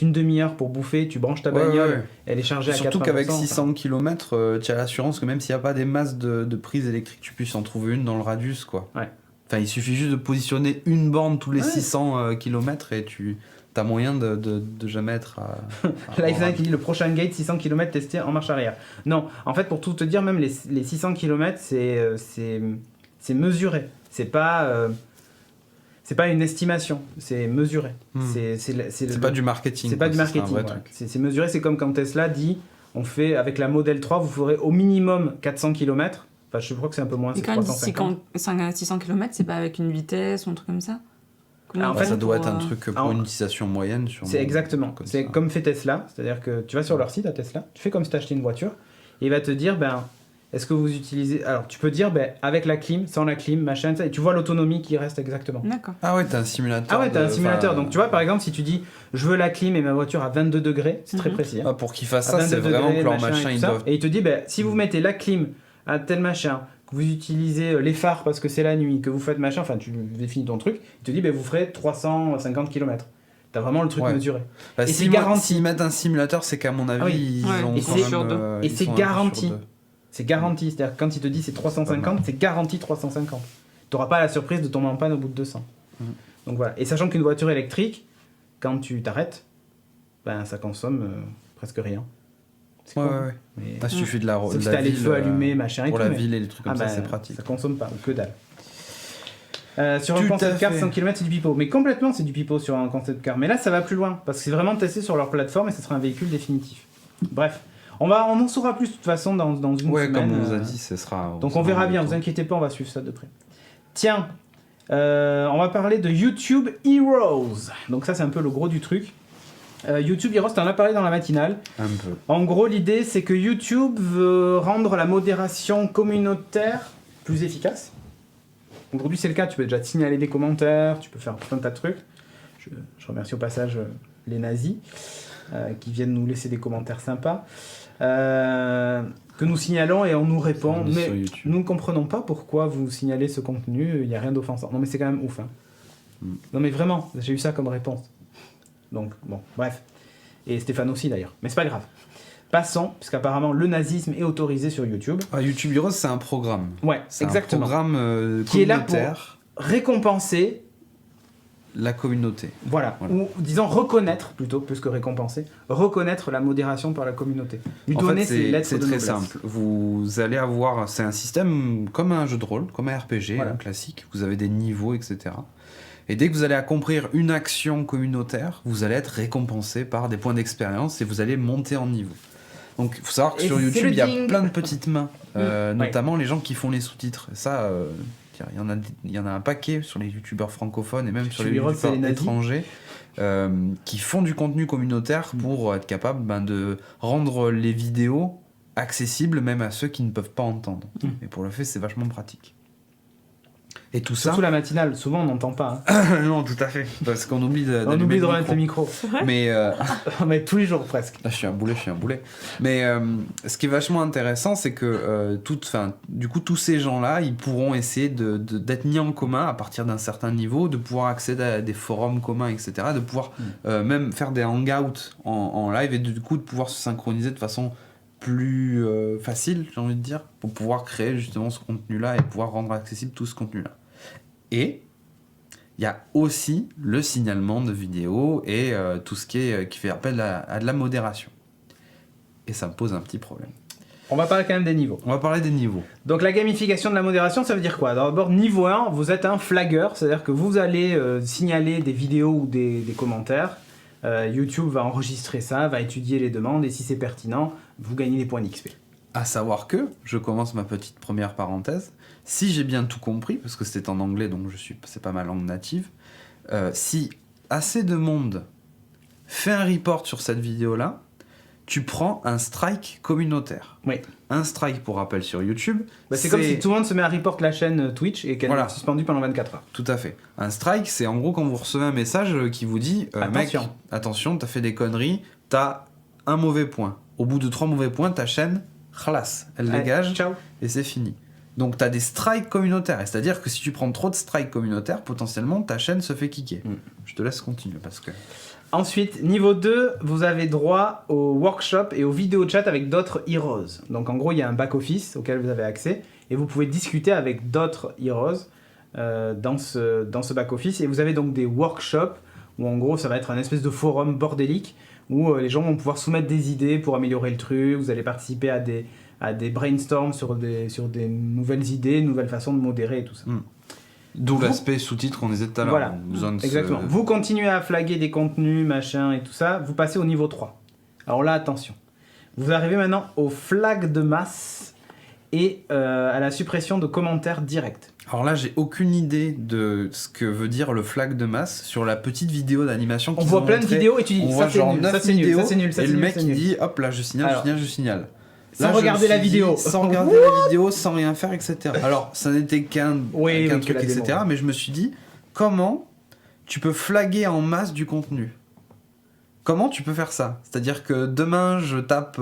une demi-heure pour bouffer, tu branches ta bagnole, elle est chargée à 80%. Surtout qu'avec 600 km, tu as l'assurance que même s'il n'y a pas des masses de prises électriques, tu puisses en trouver une dans le radius. Quoi. Ouais. Enfin, il suffit juste de positionner une borne tous les 600 km et tu as moyen de jamais être à Lifeline qui dit le prochain gate 600 km testé en marche arrière. Non, en fait, pour tout te dire, même les 600 km, c'est mesuré. C'est pas une estimation, c'est mesuré. C'est pas du marketing. C'est pas du marketing. Voilà. C'est mesuré, c'est comme quand Tesla dit on fait avec la Model 3, vous ferez au minimum 400 km. Enfin, je crois que c'est un peu moins, c'est 350. 600 km, c'est pas avec une vitesse ou un truc comme ça en fait, ça doit être un truc pour une utilisation moyenne. C'est exactement. C'est comme fait Tesla, c'est-à-dire que tu vas sur leur site à Tesla, tu fais comme si tu achetais une voiture, et il va te dire est-ce que vous utilisez... Alors, tu peux dire, avec la clim, sans la clim, machin, ça, et tu vois l'autonomie qui reste exactement. D'accord. Ah ouais, t'as un simulateur. Ah ouais, t'as un simulateur. Donc, tu vois, par exemple, si tu dis, je veux la clim et ma voiture à 22 degrés, c'est très précis. Hein. Pour qu'ils fassent ça, c'est vraiment que leur machin, ils doivent... Et il te dit, si vous mettez la clim à tel machin, que vous utilisez les phares parce que c'est la nuit, que vous faites machin, enfin, tu définis ton truc, il te dit, vous ferez 350 km. T'as vraiment le truc mesuré. Et c'est garanti. S'ils mettent un simulateur, c'est qu'à mon avis, ils ont et c'est garanti. C'est garanti, c'est-à-dire que quand il te dit c'est 350, c'est garanti 350. Tu n'auras pas la surprise de tomber en panne au bout de 200. Donc voilà. Et sachant qu'une voiture électrique, quand tu t'arrêtes, ça consomme presque rien. Ouais. Mais il suffit de la ville. Si tu as les feux allumés, machin et tout. Pour la ville et les trucs comme ça, c'est pratique. Ça consomme pas, que dalle. Sur un concept car, 100 km, c'est du pipeau. Mais complètement, c'est du pipeau sur un concept car. Mais là, ça va plus loin, parce que c'est vraiment testé sur leur plateforme et ce sera un véhicule définitif. Bref. On en saura plus de toute façon dans une semaine. Ouais, comme on vous a dit, ce sera... Donc on verra bien, vous inquiétez pas, on va suivre ça de près. Tiens, on va parler de YouTube Heroes. Donc ça, c'est un peu le gros du truc. YouTube Heroes, t'en as parlé dans la matinale. Un peu. En gros, l'idée, c'est que YouTube veut rendre la modération communautaire plus efficace. Aujourd'hui, c'est le cas, tu peux déjà te signaler des commentaires, tu peux faire tout un tas de trucs. Je remercie au passage les nazis qui viennent nous laisser des commentaires sympas. Que nous signalons et on nous répond, mais nous ne comprenons pas pourquoi vous signalez ce contenu, il n'y a rien d'offensant. Non mais c'est quand même ouf. Hein. Non mais vraiment, j'ai eu ça comme réponse. Donc bon, bref. Et Stéphane aussi d'ailleurs, mais c'est pas grave. Passons, puisqu'apparemment le nazisme est autorisé sur YouTube. YouTube Heroes, c'est un programme. Ouais, exactement. Un programme qui est là pour récompenser la communauté. Voilà. Ou disons reconnaître, plutôt, plus que récompenser, reconnaître la modération par la communauté. Lui donner ses lettres de noblesse. C'est très simple. Vous allez avoir, c'est un système comme un jeu de rôle, comme un RPG classique. Vous avez des niveaux, etc. Et dès que vous allez accomplir une action communautaire, vous allez être récompensé par des points d'expérience et vous allez monter en niveau. Donc il faut savoir que sur YouTube, il y a plein de petites mains, notamment les gens qui font les sous-titres. Ça... il y en a un paquet sur les youtubeurs francophones et même sur les youtubeurs étrangers qui font du contenu communautaire pour être capables de rendre les vidéos accessibles même à ceux qui ne peuvent pas entendre. Et pour le fait, c'est vachement pratique. Et tout surtout la matinale, souvent on n'entend pas. Hein. Non, tout à fait, parce qu'on oublie de remettre le micro. Mais tous les jours presque. Là, je suis un boulet. Mais ce qui est vachement intéressant, c'est que du coup, tous ces gens-là, ils pourront essayer d'être mis en commun à partir d'un certain niveau, de pouvoir accéder à des forums communs, etc., de pouvoir même faire des hangouts en live et du coup de pouvoir se synchroniser de façon plus facile, j'ai envie de dire, pour pouvoir créer justement ce contenu-là et pouvoir rendre accessible tout ce contenu-là. Et il y a aussi le signalement de vidéos et tout ce qui fait appel à de la modération. Et ça me pose un petit problème. On va parler quand même des niveaux. On va parler des niveaux. Donc la gamification de la modération, ça veut dire quoi ? D'abord, niveau 1, vous êtes un flagueur, c'est-à-dire que vous allez signaler des vidéos ou des commentaires. YouTube va enregistrer ça, va étudier les demandes et si c'est pertinent, vous gagnez des points d'XP. À savoir que, je commence ma petite première parenthèse, si j'ai bien tout compris, parce que c'était en anglais donc c'est pas ma langue native, si assez de monde fais un report sur cette vidéo-là, tu prends un strike communautaire. Oui. Un strike, pour rappel, sur YouTube. C'est comme si tout le monde se met à report la chaîne Twitch et qu'elle est suspendue pendant 24 heures. Tout à fait. Un strike, c'est en gros quand vous recevez un message qui vous dit attention. Mec, attention, t'as fait des conneries, t'as un mauvais point. Au bout de 3 mauvais points, ta chaîne, khalas, elle dégage ciao. Et c'est fini. Donc t'as des strikes communautaires. C'est-à-dire que si tu prends trop de strikes communautaires, potentiellement ta chaîne se fait kicker. Je te laisse continuer parce que... Ensuite, niveau 2, vous avez droit au workshop et aux vidéos chat avec d'autres heroes. Donc en gros, il y a un back-office auquel vous avez accès et vous pouvez discuter avec d'autres heroes dans ce back-office. Et vous avez donc des workshops où en gros, ça va être un espèce de forum bordélique où les gens vont pouvoir soumettre des idées pour améliorer le truc. Vous allez participer à des brainstorms sur des nouvelles idées, nouvelles façons de modérer et tout ça. D'où l'aspect sous-titre qu'on disait tout à l'heure. Voilà, exactement. Vous continuez à flaguer des contenus, machin et tout ça, vous passez au niveau 3. Alors là, attention. Vous arrivez maintenant au flag de masse et à la suppression de commentaires directs. Alors là, j'ai aucune idée de ce que veut dire le flag de masse sur la petite vidéo d'animation qu'ils ont montré. On voit plein de vidéos et tu dis ça c'est nul, ça c'est nul, ça c'est nul, ça c'est nul. Et le mec il dit hop là, je signale, je signale. Sans regarder la vidéo. Sans regarder la vidéo, sans rien faire, etc. Alors, ça n'était qu'un truc, etc. Mais je me suis dit, comment tu peux flaguer en masse du contenu ? Comment tu peux faire ça ? C'est-à-dire que demain, je tape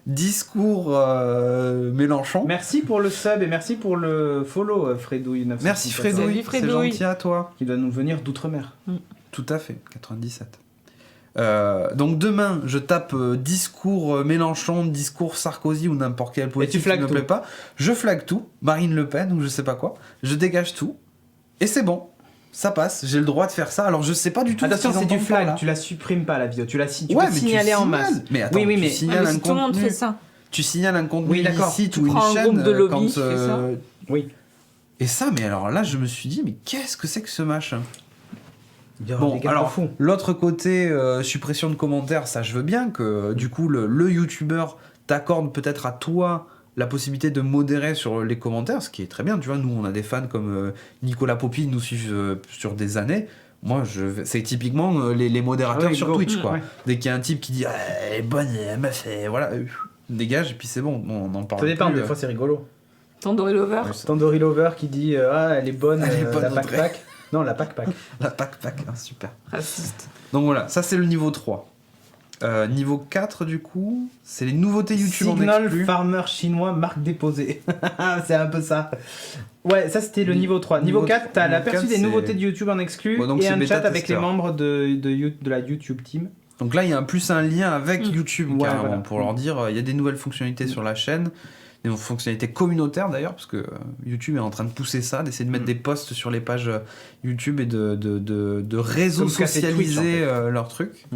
discours Mélenchon. Merci pour le sub et merci pour le follow, Fredouille. Merci Fredouille, c'est gentil à toi. Qui doit nous venir d'outre-mer. Tout à fait, 97. Donc demain, je tape discours Mélenchon, discours Sarkozy ou n'importe quel politique qui ne me plaît pas. Je flague tout, Marine Le Pen ou je sais pas quoi. Je dégage tout et c'est bon, ça passe. J'ai le droit de faire ça. Alors je sais pas du tout. Attention, c'est du flag. Tu la supprimes pas la vidéo. Tu peux signaler en masse. Mais attends, oui, mais tu signales un tout le monde contenu. fait ça. Tu signales un contenu illicite ou une prends un chaîne groupe de lobby, quand. tu fais ça. Oui. Et ça, mais alors là, je me suis dit, mais qu'est-ce que c'est que ce machin ? Bon, alors, l'autre côté, suppression de commentaires, ça je veux bien que du coup le youtubeur t'accorde peut-être à toi la possibilité de modérer sur les commentaires, ce qui est très bien, tu vois, nous on a des fans comme Nicolas Popi, ils nous suivent sur des années. Moi, c'est typiquement les modérateurs sur Twitch, quoi. Ouais. Dès qu'il y a un type qui dit « elle est bonne, elle m'a fait... » Voilà, dégage, et puis c'est bon, on en parle. Ça dépend, des fois c'est rigolo. Tandoori Lover. Tandoori Lover qui dit « Ah, elle est bonne, la pack-pack. » Non, la pack-pack. La pack-pack, super. Raciste. Donc voilà, ça c'est le niveau 3. Niveau 4, du coup, c'est les nouveautés YouTube en exclu. Signal farmer chinois, marque déposée. C'est un peu ça. Ouais, ça c'était le niveau 3. Niveau 4, t'as l'aperçu des nouveautés de YouTube en exclu et un chat avec les membres de la YouTube team. Donc là, il y a plus un lien avec YouTube, carrément, voilà. Pour leur dire, il y a des nouvelles fonctionnalités sur la chaîne. Des fonctionnalités communautaires d'ailleurs, parce que YouTube est en train de pousser ça, d'essayer de mettre des posts sur les pages YouTube et de réseau socialiser Twitch, en fait. Leur truc,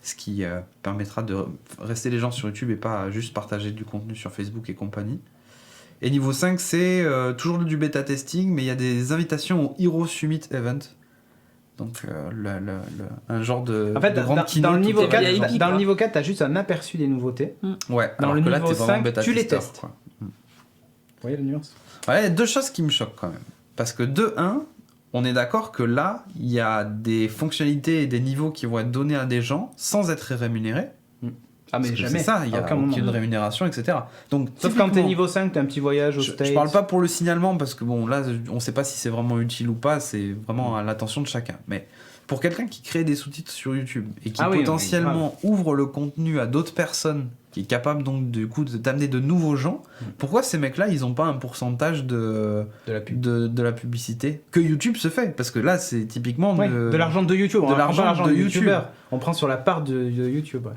ce qui permettra de rester les gens sur YouTube et pas juste partager du contenu sur Facebook et compagnie. Et niveau 5, c'est toujours du bêta testing, mais il y a des invitations au Hero Summit Event. Donc un genre de grande keynote. Dans le niveau 4, t'as juste un aperçu des nouveautés. Ouais, dans le niveau là, 5, tu les testes. Quoi. Vous voyez la nuance ? Ouais, il y a deux choses qui me choquent quand même. Parce que de 1, on est d'accord que là, il y a des fonctionnalités et des niveaux qui vont être donnés à des gens sans être rémunérés. Ah mais jamais. C'est ça, il y a aucune rémunération, etc. Donc, sauf quand t'es niveau 5, t'as un petit voyage au States. Je parle pas pour le signalement parce que bon, là, on sait pas si c'est vraiment utile ou pas, c'est vraiment à l'attention de chacun. Mais pour quelqu'un qui crée des sous-titres sur YouTube et qui potentiellement ouvre le contenu à d'autres personnes, qui est capable donc du coup d'amener de nouveaux gens, pourquoi ces mecs-là, ils ont pas un pourcentage de la publicité que YouTube se fait ? Parce que là, c'est typiquement de l'argent de YouTube. De l'argent de YouTube. On prend sur la part de YouTube, ouais.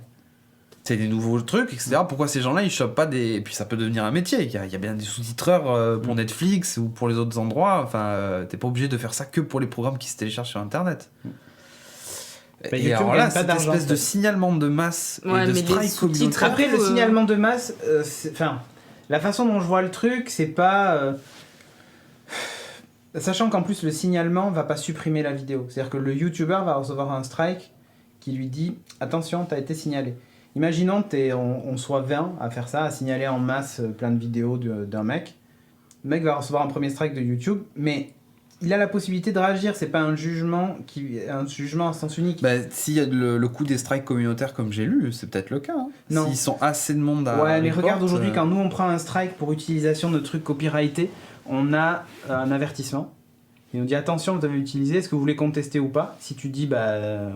C'est des nouveaux trucs, etc. Pourquoi ces gens-là, ils chopent pas des... Et puis ça peut devenir un métier. Il y a bien des sous-titreurs pour Netflix ou pour les autres endroits. Enfin, t'es pas obligé de faire ça que pour les programmes qui se téléchargent sur Internet. Et YouTube, alors là, cette espèce de signalement de masse et de strike communautaire... Après, le signalement de masse, la façon dont je vois le truc, c'est pas... Sachant qu'en plus, le signalement va pas supprimer la vidéo. C'est-à-dire que le YouTuber va recevoir un strike qui lui dit « Attention, t'as été signalé ». Imaginons on soit 20 à faire ça, à signaler en masse plein de vidéos d'un mec. Le mec va recevoir un premier strike de YouTube, mais il a la possibilité de réagir, c'est pas un jugement à sens unique. Bah, s'il y a le coup des strikes communautaires comme j'ai lu, c'est peut-être le cas. Hein. Non. S'ils sont assez de monde à... Ouais, mais regarde aujourd'hui, quand nous on prend un strike pour utilisation de trucs copyrightés, on a un avertissement. Il nous dit attention, vous avez utilisé, est-ce que vous voulez contester ou pas? Si tu dis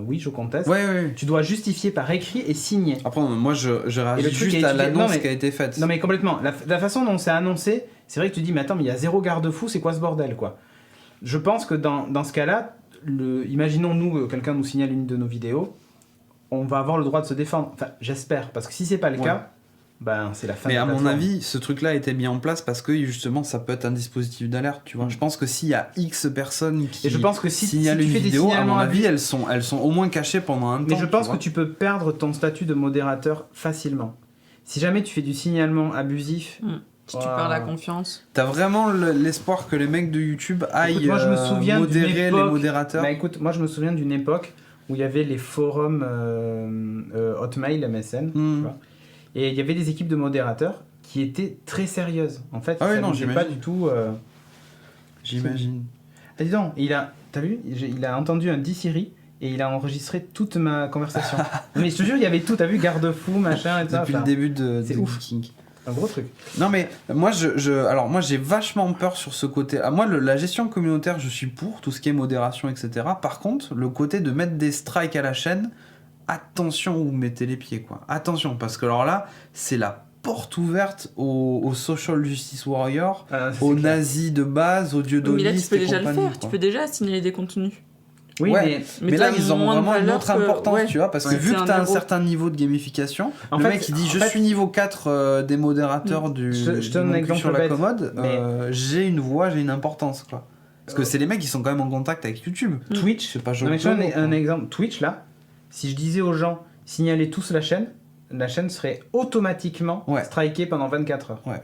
oui, je conteste, ouais. Tu dois justifier par écrit et signer. Après, moi je réagis juste à l'annonce qui a été faite. Non, mais complètement. La façon dont c'est annoncé, c'est vrai que tu dis, mais attends, mais il y a zéro garde-fou, c'est quoi ce bordel, quoi? Je pense que dans ce cas-là, imaginons nous, quelqu'un nous signale une de nos vidéos, on va avoir le droit de se défendre. Enfin, j'espère, parce que si c'est pas le cas, ben c'est la fin. Mais de la à mon plateforme. avis, ce truc-là a été mis en place parce que justement, ça peut être un dispositif d'alerte, tu vois. Je pense que s'il y a X personnes qui et je pense que signalent une vidéo, à mon avis, elles sont au moins cachées pendant un temps. Mais je pense que tu peux perdre ton statut de modérateur facilement. Si jamais tu fais du signalement abusif. Si tu perds la confiance. T'as vraiment l'espoir que les mecs de YouTube aillent moi, je me souviens modérer les modérateurs. Bah, écoute, moi je me souviens d'une époque où il y avait les forums Hotmail, MSN, tu vois, et il y avait des équipes de modérateurs qui étaient très sérieuses. En fait, ça n'était pas du tout... J'imagine. Ah, dis donc, t'as vu, il a entendu un D-Siri et il a enregistré toute ma conversation. Mais je te jure, il y avait tout, t'as vu, garde-fou, machin, et tout ça. Depuis le début de Geeking. Un gros truc. Non mais moi alors moi j'ai vachement peur sur ce côté. Moi la gestion communautaire je suis pour tout ce qui est modération etc. Par contre le côté de mettre des strikes à la chaîne, attention où vous mettez les pieds quoi. Attention parce que alors là c'est la porte ouverte aux social justice warriors, aux nazis de base, aux dieux mais là tu peux déjà le faire, tu peux déjà signaler des contenus. Oui, mais là ils ont vraiment une autre importance, tu vois, parce que vu que tu as un certain niveau de gamification, le mec il dit je suis niveau 4 des modérateurs je te donne un exemple sur la commode, j'ai une voix, j'ai une importance quoi. Parce que c'est les mecs qui sont quand même en contact avec YouTube. Twitch, c'est pas joli. Un exemple, Twitch là, si je disais aux gens signalez tous la chaîne serait automatiquement strikée pendant 24 heures. Ouais.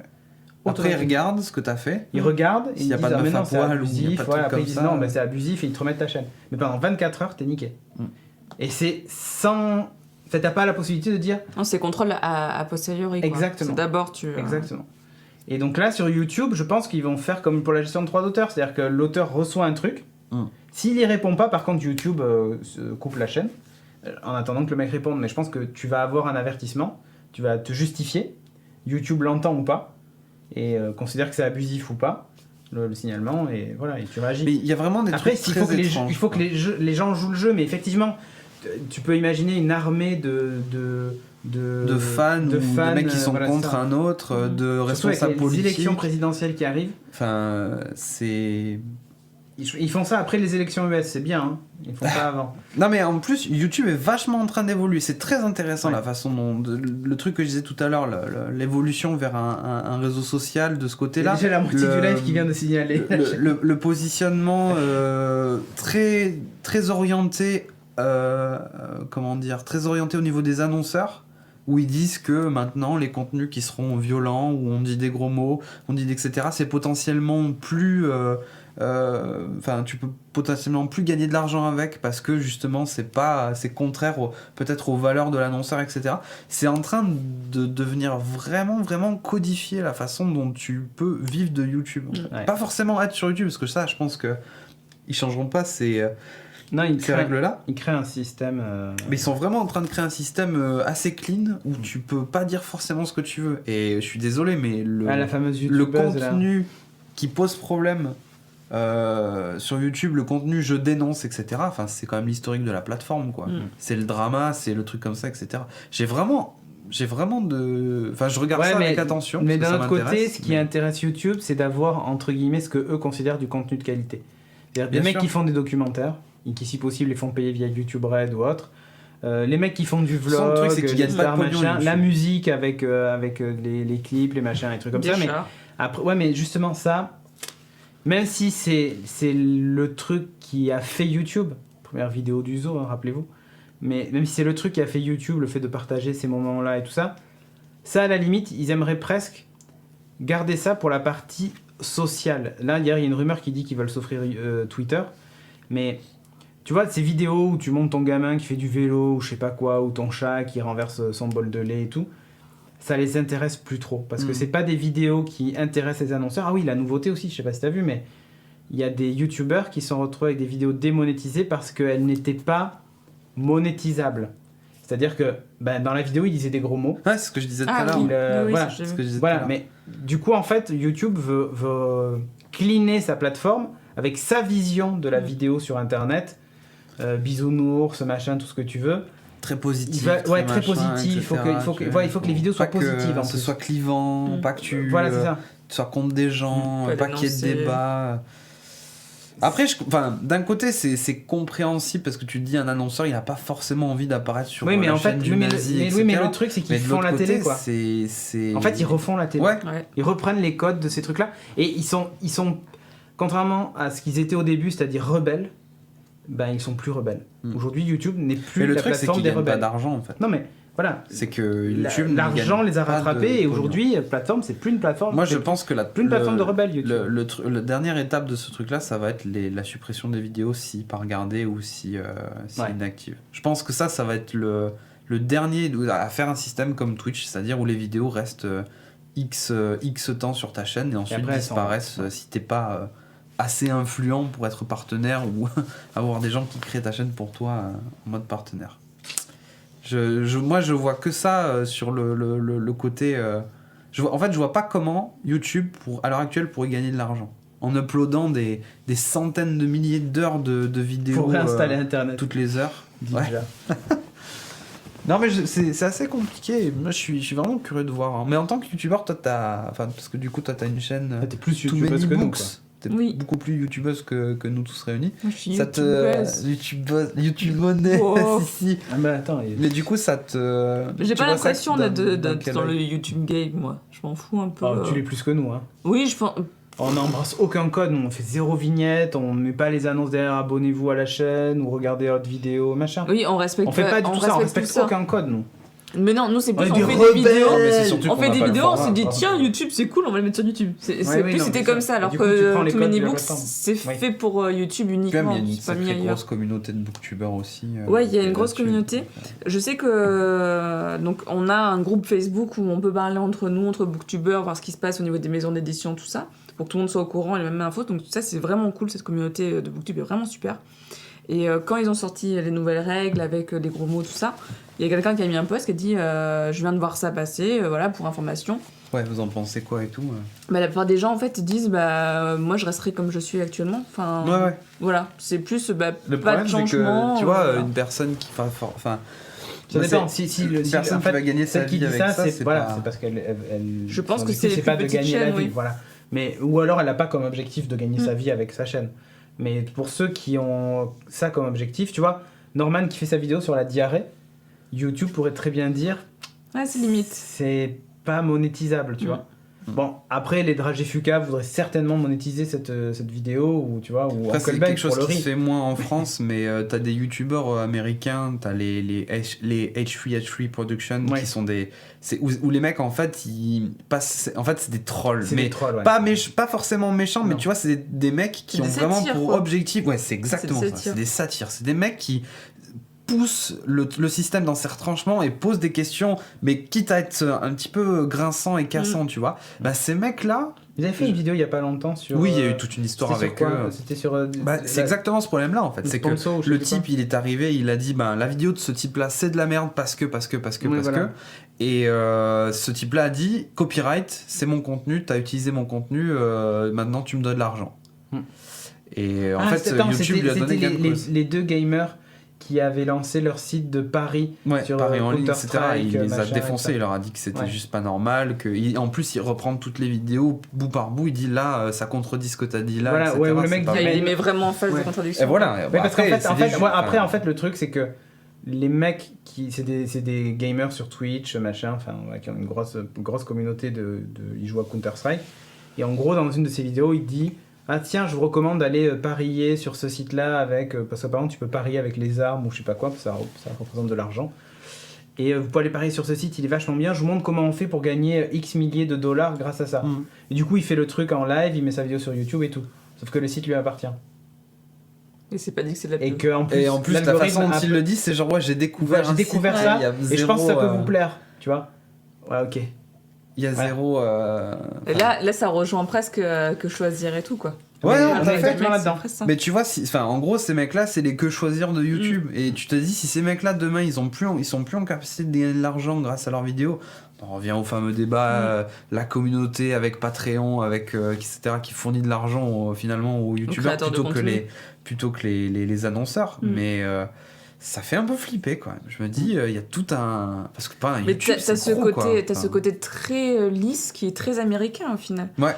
Après, ils regardent ce que tu as fait. Ils regardent, ils disent ah, mais non, c'est abusif. Après, ils disent non, c'est abusif et ils te remettent ta chaîne. Mais pendant 24 heures, t'es niqué. Et c'est sans. En fait, t'as pas la possibilité de dire. Non, c'est contrôle à posteriori. Exactement. C'est d'abord tu. Exactement. Et donc là, sur YouTube, je pense qu'ils vont faire comme pour la gestion de droits d'auteur. C'est-à-dire que l'auteur reçoit un truc. S'il y répond pas, par contre, YouTube coupe la chaîne. En attendant que le mec réponde. Mais je pense que tu vas avoir un avertissement. Tu vas te justifier. YouTube l'entend ou pas. Et considère que c'est abusif ou pas le signalement et voilà et tu réagis. Mais il y a vraiment des trucs il faut que les gens jouent le jeu mais effectivement tu peux imaginer une armée de fans ou de mecs qui sont contre un autre de responsables politiques. Les élections présidentielles qui arrivent. Enfin c'est ils font ça après les élections US, c'est bien, hein. Ils font ça avant. Non mais en plus, YouTube est vachement en train d'évoluer. C'est très intéressant la façon dont... le truc que je disais tout à l'heure, l'évolution vers un réseau social de ce côté-là. Déjà la moitié du live qui vient de signaler. Le positionnement très, très orienté... comment dire, très orienté au niveau des annonceurs, où ils disent que maintenant les contenus qui seront violents, où on dit des gros mots, on dit etc., c'est potentiellement plus... tu peux potentiellement plus gagner de l'argent avec parce que justement c'est contraire peut-être aux valeurs de l'annonceur etc. C'est en train de devenir vraiment vraiment codifié la façon dont tu peux vivre de YouTube. Pas forcément être sur YouTube parce que ça je pense que ils changeront pas ces règles-là. Ils créent un système... Mais ils sont vraiment en train de créer un système assez clean où tu peux pas dire forcément ce que tu veux. Et je suis désolé mais la fameuse le contenu qui pose problème sur YouTube, le contenu je dénonce etc. Enfin c'est quand même l'historique de la plateforme quoi. C'est le drama, c'est le truc comme ça etc. J'ai vraiment je regarde ça avec attention. Mais d'un autre côté, ce qui intéresse YouTube, c'est d'avoir entre guillemets ce que eux considèrent du contenu de qualité. C'est-à-dire des mecs qui font des documentaires et qui si possible les font payer via YouTube Red ou autre. Les mecs qui font du vlog, truc, c'est qu'ils gagnent pas de pognon, la musique avec les clips, les machins, les trucs comme ça. Mais après, mais justement ça. Même si c'est le truc qui a fait YouTube, première vidéo du zoo, hein, rappelez-vous, mais même si c'est le truc qui a fait YouTube, le fait de partager ces moments-là et tout ça, ça à la limite, ils aimeraient presque garder ça pour la partie sociale. Là, hier, il y a une rumeur qui dit qu'ils veulent s'offrir Twitter, mais tu vois, ces vidéos où tu montes ton gamin qui fait du vélo ou je sais pas quoi, ou ton chat qui renverse son bol de lait et tout, ça les intéresse plus trop parce que c'est pas des vidéos qui intéressent les annonceurs. Ah oui, la nouveauté aussi, je sais pas si t'as vu, mais il y a des youtubeurs qui se sont retrouvés avec des vidéos démonétisées parce qu'elles n'étaient pas monétisables. C'est-à-dire que dans la vidéo, il disait des gros mots. Ouais, c'est ce que je disais tout à l'heure. Voilà, c'est ce que je disais voilà, mais du coup, en fait, YouTube veut cleaner sa plateforme avec sa vision de la vidéo sur Internet. Bisounours, machin, tout ce que tu veux. Très positif. Très positif. Il faut que les vidéos soient positives. Que ce soit clivant, pas que tu sois contre des gens, pas qu'il y ait de débat. Après, d'un côté, c'est compréhensible parce que tu te dis un annonceur, il n'a pas forcément envie d'apparaître sur mais la en chaîne fait, du nazi, etc. Mais le truc, c'est qu'ils font la télé, quoi. En fait, ils refont la télé. Ouais. Ils reprennent les codes de ces trucs-là. Et ils sont, contrairement à ce qu'ils étaient au début, c'est-à-dire rebelles, ils sont plus rebelles. Aujourd'hui, YouTube n'est plus la plateforme des rebelles. Mais le truc, c'est qu'ils gagnent pas d'argent, en fait. Non, mais voilà. C'est que YouTube l'argent les a rattrapés et aujourd'hui, la plateforme, c'est plus une plateforme. Moi, je pense que plus une plateforme de rebelles, YouTube. Le dernière étape de ce truc-là, ça va être la suppression des vidéos si pas regardées ou si inactives. Je pense que ça va être le dernier à faire un système comme Twitch, c'est-à-dire où les vidéos restent X temps sur ta chaîne et ensuite disparaissent si t'es pas assez influent pour être partenaire ou avoir des gens qui créent ta chaîne pour toi en mode partenaire. Moi, je vois que ça sur le côté. Je vois pas comment YouTube, à l'heure actuelle, pourrait gagner de l'argent. En uploadant des centaines de milliers d'heures de vidéos. Pour réinstaller Internet. Toutes les heures. Déjà. Non, mais c'est assez compliqué. Moi, je suis vraiment curieux de voir. Mais en tant que YouTubeur, toi, parce que du coup, toi, t'as une chaîne. T'es plus YouTubeuse que nous, quoi. T'es beaucoup plus youtubeuse que nous tous réunis. Moi, je suis YouTubeuse. Oh. si. Ah mais attends. Mais du coup, ça te. J'ai pas l'impression d'être dans le YouTube game, moi. Je m'en fous un peu. Tu l'es plus que nous, hein. Oui, je pense. On n'embrasse aucun code, on fait 0 vignette, on met pas les annonces derrière abonnez-vous à la chaîne ou regardez notre vidéo, machin. Oui, on respecte. On fait pas du tout ça, on respecte aucun code, nous. Mais non, nous c'est plus on fait des vidéos. On fait des vidéos, on se dit tiens YouTube c'est cool, on va le mettre sur YouTube. C'était comme ça, alors que Too Many Books c'est fait pour YouTube uniquement. Il y a une grosse communauté de booktubers aussi. Ouais, il y a une grosse communauté. Je sais que donc on a un groupe Facebook où on peut parler entre nous, entre booktubers, voir ce qui se passe au niveau des maisons d'édition, tout ça, pour que tout le monde soit au courant et les mêmes infos. Donc ça c'est vraiment cool, cette communauté de booktube est vraiment super. Et quand ils ont sorti les nouvelles règles avec les gros mots, tout ça, il y a quelqu'un qui a mis un post qui a dit je viens de voir ça passer, voilà, pour information. Ouais, vous en pensez quoi et tout La plupart des gens, en fait, disent moi, je resterai comme je suis actuellement. Enfin, ouais. Voilà, c'est plus le pas de changement. Que, tu vois, une personne qui... Enfin, ça dépend. Si personne qui va gagner sa vie avec ça, c'est parce qu'elle... Je pense que c'est pas de gagner chaîne, la vie, voilà. Mais, ou alors elle n'a pas comme objectif de gagner sa vie avec sa chaîne. Mais pour ceux qui ont ça comme objectif, tu vois, Norman qui fait sa vidéo sur la diarrhée, YouTube pourrait très bien dire... Ouais, c'est limite. C'est pas monétisable, tu vois. Bon, après, les Dragées Fuka voudraient certainement monétiser cette vidéo, ou tu vois, ou c'est quelque chose qui se fait moins en France, mais t'as des youtubeurs américains, t'as les H3H3 Productions qui sont des... Où les mecs, en fait, ils passent... En fait, c'est des trolls. C'est des trolls, ouais. Pas forcément méchants, mais tu vois, c'est des mecs qui ont vraiment pour objectif... Ouais, c'est exactement ça. C'est des satires. C'est des mecs qui pousse le système dans ses retranchements et pose des questions, mais quitte à être un petit peu grinçant et cassant, tu vois. Ces mecs-là... Ils avaient fait une vidéo il y a pas longtemps sur... Oui, il y a eu toute une histoire avec eux. C'était sur... c'est exactement ce problème-là, en fait. C'est que le type, il est arrivé, il a dit, la vidéo de ce type-là, c'est de la merde parce que... Et ce type-là a dit, copyright, c'est mon contenu, t'as utilisé mon contenu, maintenant tu me donnes de l'argent. Et en fait, YouTube lui a donné gain de cause. Les deux gamers qui avaient lancé leur site de paris sur Paris en ligne, etc. Il les a défoncés, il leur a dit que c'était juste pas normal, en plus il reprend toutes les vidéos bout par bout, il dit là ça contredit ce que t'as dit là, voilà, etc. Le mec il met vraiment en face de contradiction. Et voilà. Parce qu'en fait le truc c'est que les mecs c'est des gamers sur Twitch, machin, qui ont une grosse communauté ils jouent à Counter-Strike, et en gros dans une de ses vidéos il dit ah tiens, je vous recommande d'aller parier sur ce site-là parce que par exemple tu peux parier avec les armes ou je sais pas quoi, ça représente de l'argent. Et vous pouvez aller parier sur ce site, il est vachement bien, je vous montre comment on fait pour gagner X milliers de dollars grâce à ça. Et du coup il fait le truc en live, il met sa vidéo sur YouTube et tout. Sauf que le site lui appartient. Et c'est pas dit que c'est de la pub. Et en plus la façon dont il le dit, c'est genre j'ai découvert ça et je pense que ça peut vous plaire, tu vois. Ouais, ok. Il y a zéro... Et là, ça rejoint presque que choisir et tout, quoi. Ouais, non, on est exactement mecs, là-dedans. Mais tu vois, en gros, ces mecs-là, c'est les que choisir de YouTube. Et tu te dis, si ces mecs-là, demain, ils sont plus en capacité de gagner de l'argent grâce à leurs vidéos, on revient au fameux débat, la communauté avec Patreon, avec etc., qui fournit de l'argent finalement aux youtubeurs plutôt que les annonceurs. Mais ça fait un peu flipper quand même. Je me dis, il y a tout un... Parce que pas un mais YouTube, t'as ce côté très lisse qui est très américain au final. Ouais.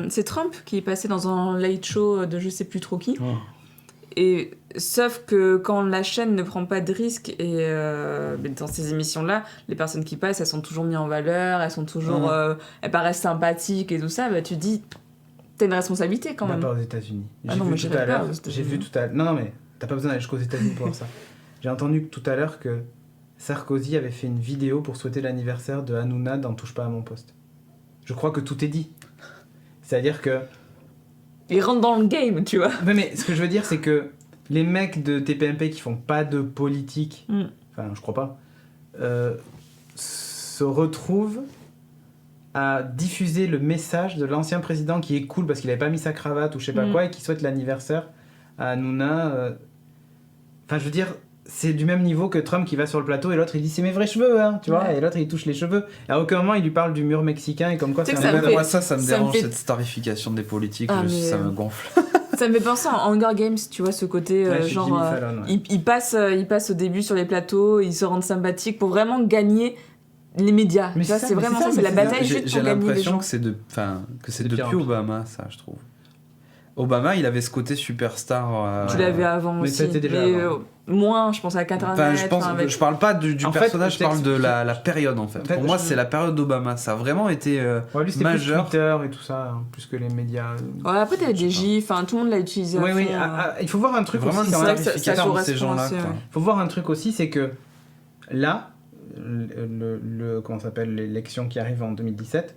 C'est Trump qui est passé dans un late show de je sais plus trop qui. Oh. Et sauf que quand la chaîne ne prend pas de risques et dans ces émissions-là, les personnes qui passent, elles sont toujours mises en valeur, elles sont toujours, elles paraissent sympathiques et tout ça. Bah tu dis, t'as une responsabilité quand même. Pas aux États-Unis. Ah non, moi j'irais pas aux J'ai vu tout à l'heure. Non, mais t'as pas besoin d'aller jusqu'aux États-Unis pour voir ça. J'ai entendu tout à l'heure que Sarkozy avait fait une vidéo pour souhaiter l'anniversaire de Hanouna dans Touche pas à mon poste. Je crois que tout est dit. C'est-à-dire que ils rentrent dans le game, tu vois. Mais ce que je veux dire, c'est que les mecs de TPMP qui font pas de politique, enfin, je crois pas, se retrouvent à diffuser le message de l'ancien président qui est cool parce qu'il avait pas mis sa cravate ou je sais pas quoi et qui souhaite l'anniversaire à Hanouna. Enfin, je veux dire, c'est du même niveau que Trump qui va sur le plateau et l'autre il dit c'est mes vrais cheveux, hein, tu vois, et l'autre il touche les cheveux. Et à aucun moment il lui parle du mur mexicain et comme quoi c'est un moi ça me dérange cette starification des politiques, ça me gonfle. Ça me fait penser à Hunger Games, tu vois, ce côté il passe au début sur les plateaux, ils se rendent sympathiques pour vraiment gagner les médias. Mais c'est vraiment ça, c'est la bataille juste pour gagner les gens. J'ai l'impression que c'est depuis Obama, ça, je trouve. Obama, il avait ce côté superstar. Tu l'avais avant mais aussi. C'était déjà avant. Moins, je pense à 80 je parle pas du personnage, je parle de la période en fait. Pour moi, c'est la période d'Obama. Ça a vraiment été majeur. Plus Twitter et tout ça, hein, plus que les médias. Ouais, après, t'avais des gifs, tout le monde l'a utilisé. Oui, il faut voir un truc vraiment aussi. Vraiment une simplification de ces gens-là. Il faut voir un truc aussi, c'est que là, comment ça s'appelle, l'élection qui arrive en 2017,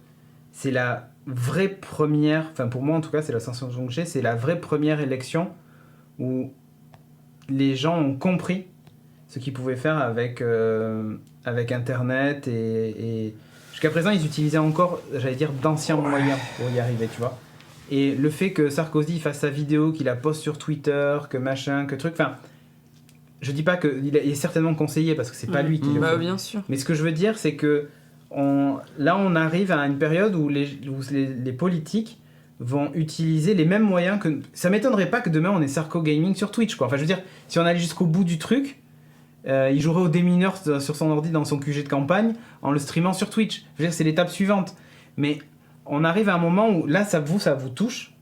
c'est la vraie première, enfin pour moi en tout cas, c'est la sensation que j'ai, c'est la vraie première élection où les gens ont compris ce qu'ils pouvaient faire avec Internet et jusqu'à présent ils utilisaient encore, j'allais dire, d'anciens moyens pour y arriver, tu vois. Et le fait que Sarkozy fasse sa vidéo, qu'il la poste sur Twitter, que machin, que truc, enfin, je dis pas qu'il est certainement conseillé parce que c'est pas lui qui le fait. Bien sûr. Mais ce que je veux dire, c'est que là on arrive à une période où les politiques vont utiliser les mêmes moyens que... Ça m'étonnerait pas que demain on ait Sarko Gaming sur Twitch, quoi. Enfin je veux dire, si on allait jusqu'au bout du truc, il jouerait au démineur sur son ordi dans son QG de campagne en le streamant sur Twitch. Je veux dire, c'est l'étape suivante. Mais on arrive à un moment où là ça vous touche.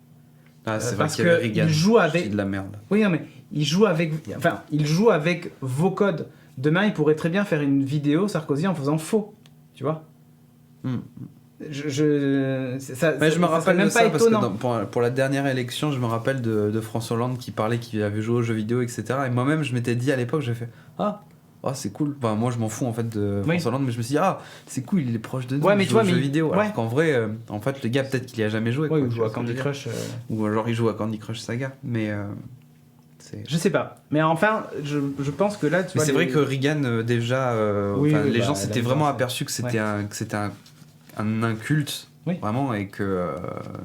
C'est parce vrai qu'il qu'il joue avec... C'est de la merde. Oui, non, mais il joue avec vos codes. Demain, il pourrait très bien faire une vidéo Sarkozy en faisant faux. Tu vois je me rappelle même pas parce que pour la dernière élection, je me rappelle de François Hollande qui parlait qu'il avait joué aux jeux vidéo, etc. Et moi-même, je m'étais dit à l'époque, j'ai fait c'est cool. Enfin, moi, je m'en fous en fait de François Hollande, mais je me suis dit c'est cool, il est proche de nous. Ouais, mais tu vois, jeux vidéo. Alors qu'en vrai, en fait, le gars peut-être qu'il y a jamais joué. Ouais, il joue à Candy Crush. Ou alors il joue à Candy Crush Saga, mais. Je sais pas, mais enfin, je pense que là, tu vois, c'est vrai que Reagan déjà, les gens s'étaient vraiment aperçus que c'était un inculte, vraiment, et que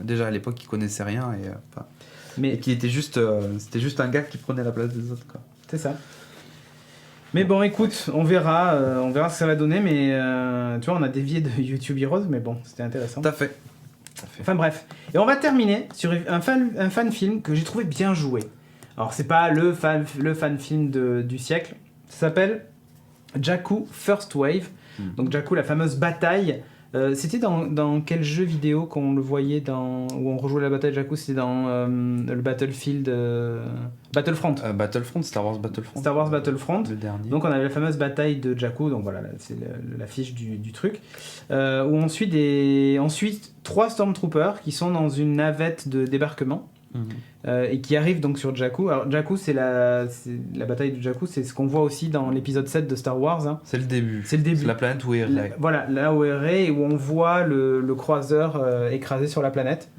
déjà à l'époque, il connaissait rien et qu'il était c'était juste un gars qui prenait la place des autres, quoi. C'est ça. Mais bon, écoute, on verra ce que ça va donner, mais tu vois, on a dévié de YouTube Heroes, mais bon, c'était intéressant. Tout à fait. Enfin bref, et on va terminer sur un fan film que j'ai trouvé bien joué. Alors c'est pas le fan film du siècle, ça s'appelle Jakku First Wave. Donc Jakku, la fameuse bataille. C'était dans quel jeu vidéo qu'on le voyait où on rejouait la bataille de Jakku? C'était dans le Battlefield Battlefront. Star Wars Battlefront. Star Wars Battlefront. Le dernier. Donc on avait la fameuse bataille de Jakku, donc voilà, c'est l'affiche du truc. Où on suit ensuite 3 Stormtroopers qui sont dans une navette de débarquement. Et qui arrive donc sur Jakku. Alors Jakku, c'est la bataille de Jakku, c'est ce qu'on voit aussi dans l'épisode 7 de Star Wars, hein. C'est le début. C'est la planète où est Rey. Voilà, là où est Rey, et où on voit le croiseur écrasé sur la planète.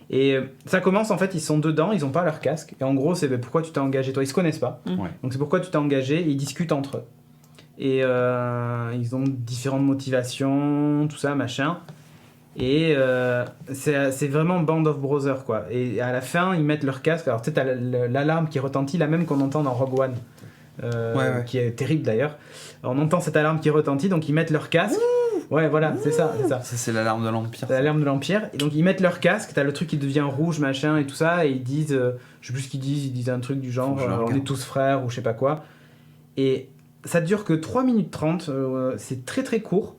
Et ça commence, en fait, ils sont dedans, ils ont pas leur casque. Et en gros, c'est pourquoi tu t'es engagé, toi. Ils se connaissent pas. Donc c'est pourquoi tu t'es engagé, et ils discutent entre eux. Et ils ont différentes motivations, tout ça, machin. Et c'est vraiment Band of Brothers, quoi. Et à la fin, ils mettent leur casque. Alors, tu sais, t'as l'alarme qui retentit, la même qu'on entend dans Rogue One, qui est terrible d'ailleurs. On entend cette alarme qui retentit, donc ils mettent leur casque. Ouais, voilà, c'est ça. Ça, c'est l'alarme de l'Empire. C'est l'alarme de l'Empire. Et donc, ils mettent leur casque, t'as le truc qui devient rouge, machin, et tout ça, et ils disent, je sais plus ce qu'ils disent, ils disent un truc du genre, on est tous frères, ou je sais pas quoi. Et ça dure que 3 minutes 30, c'est très très court.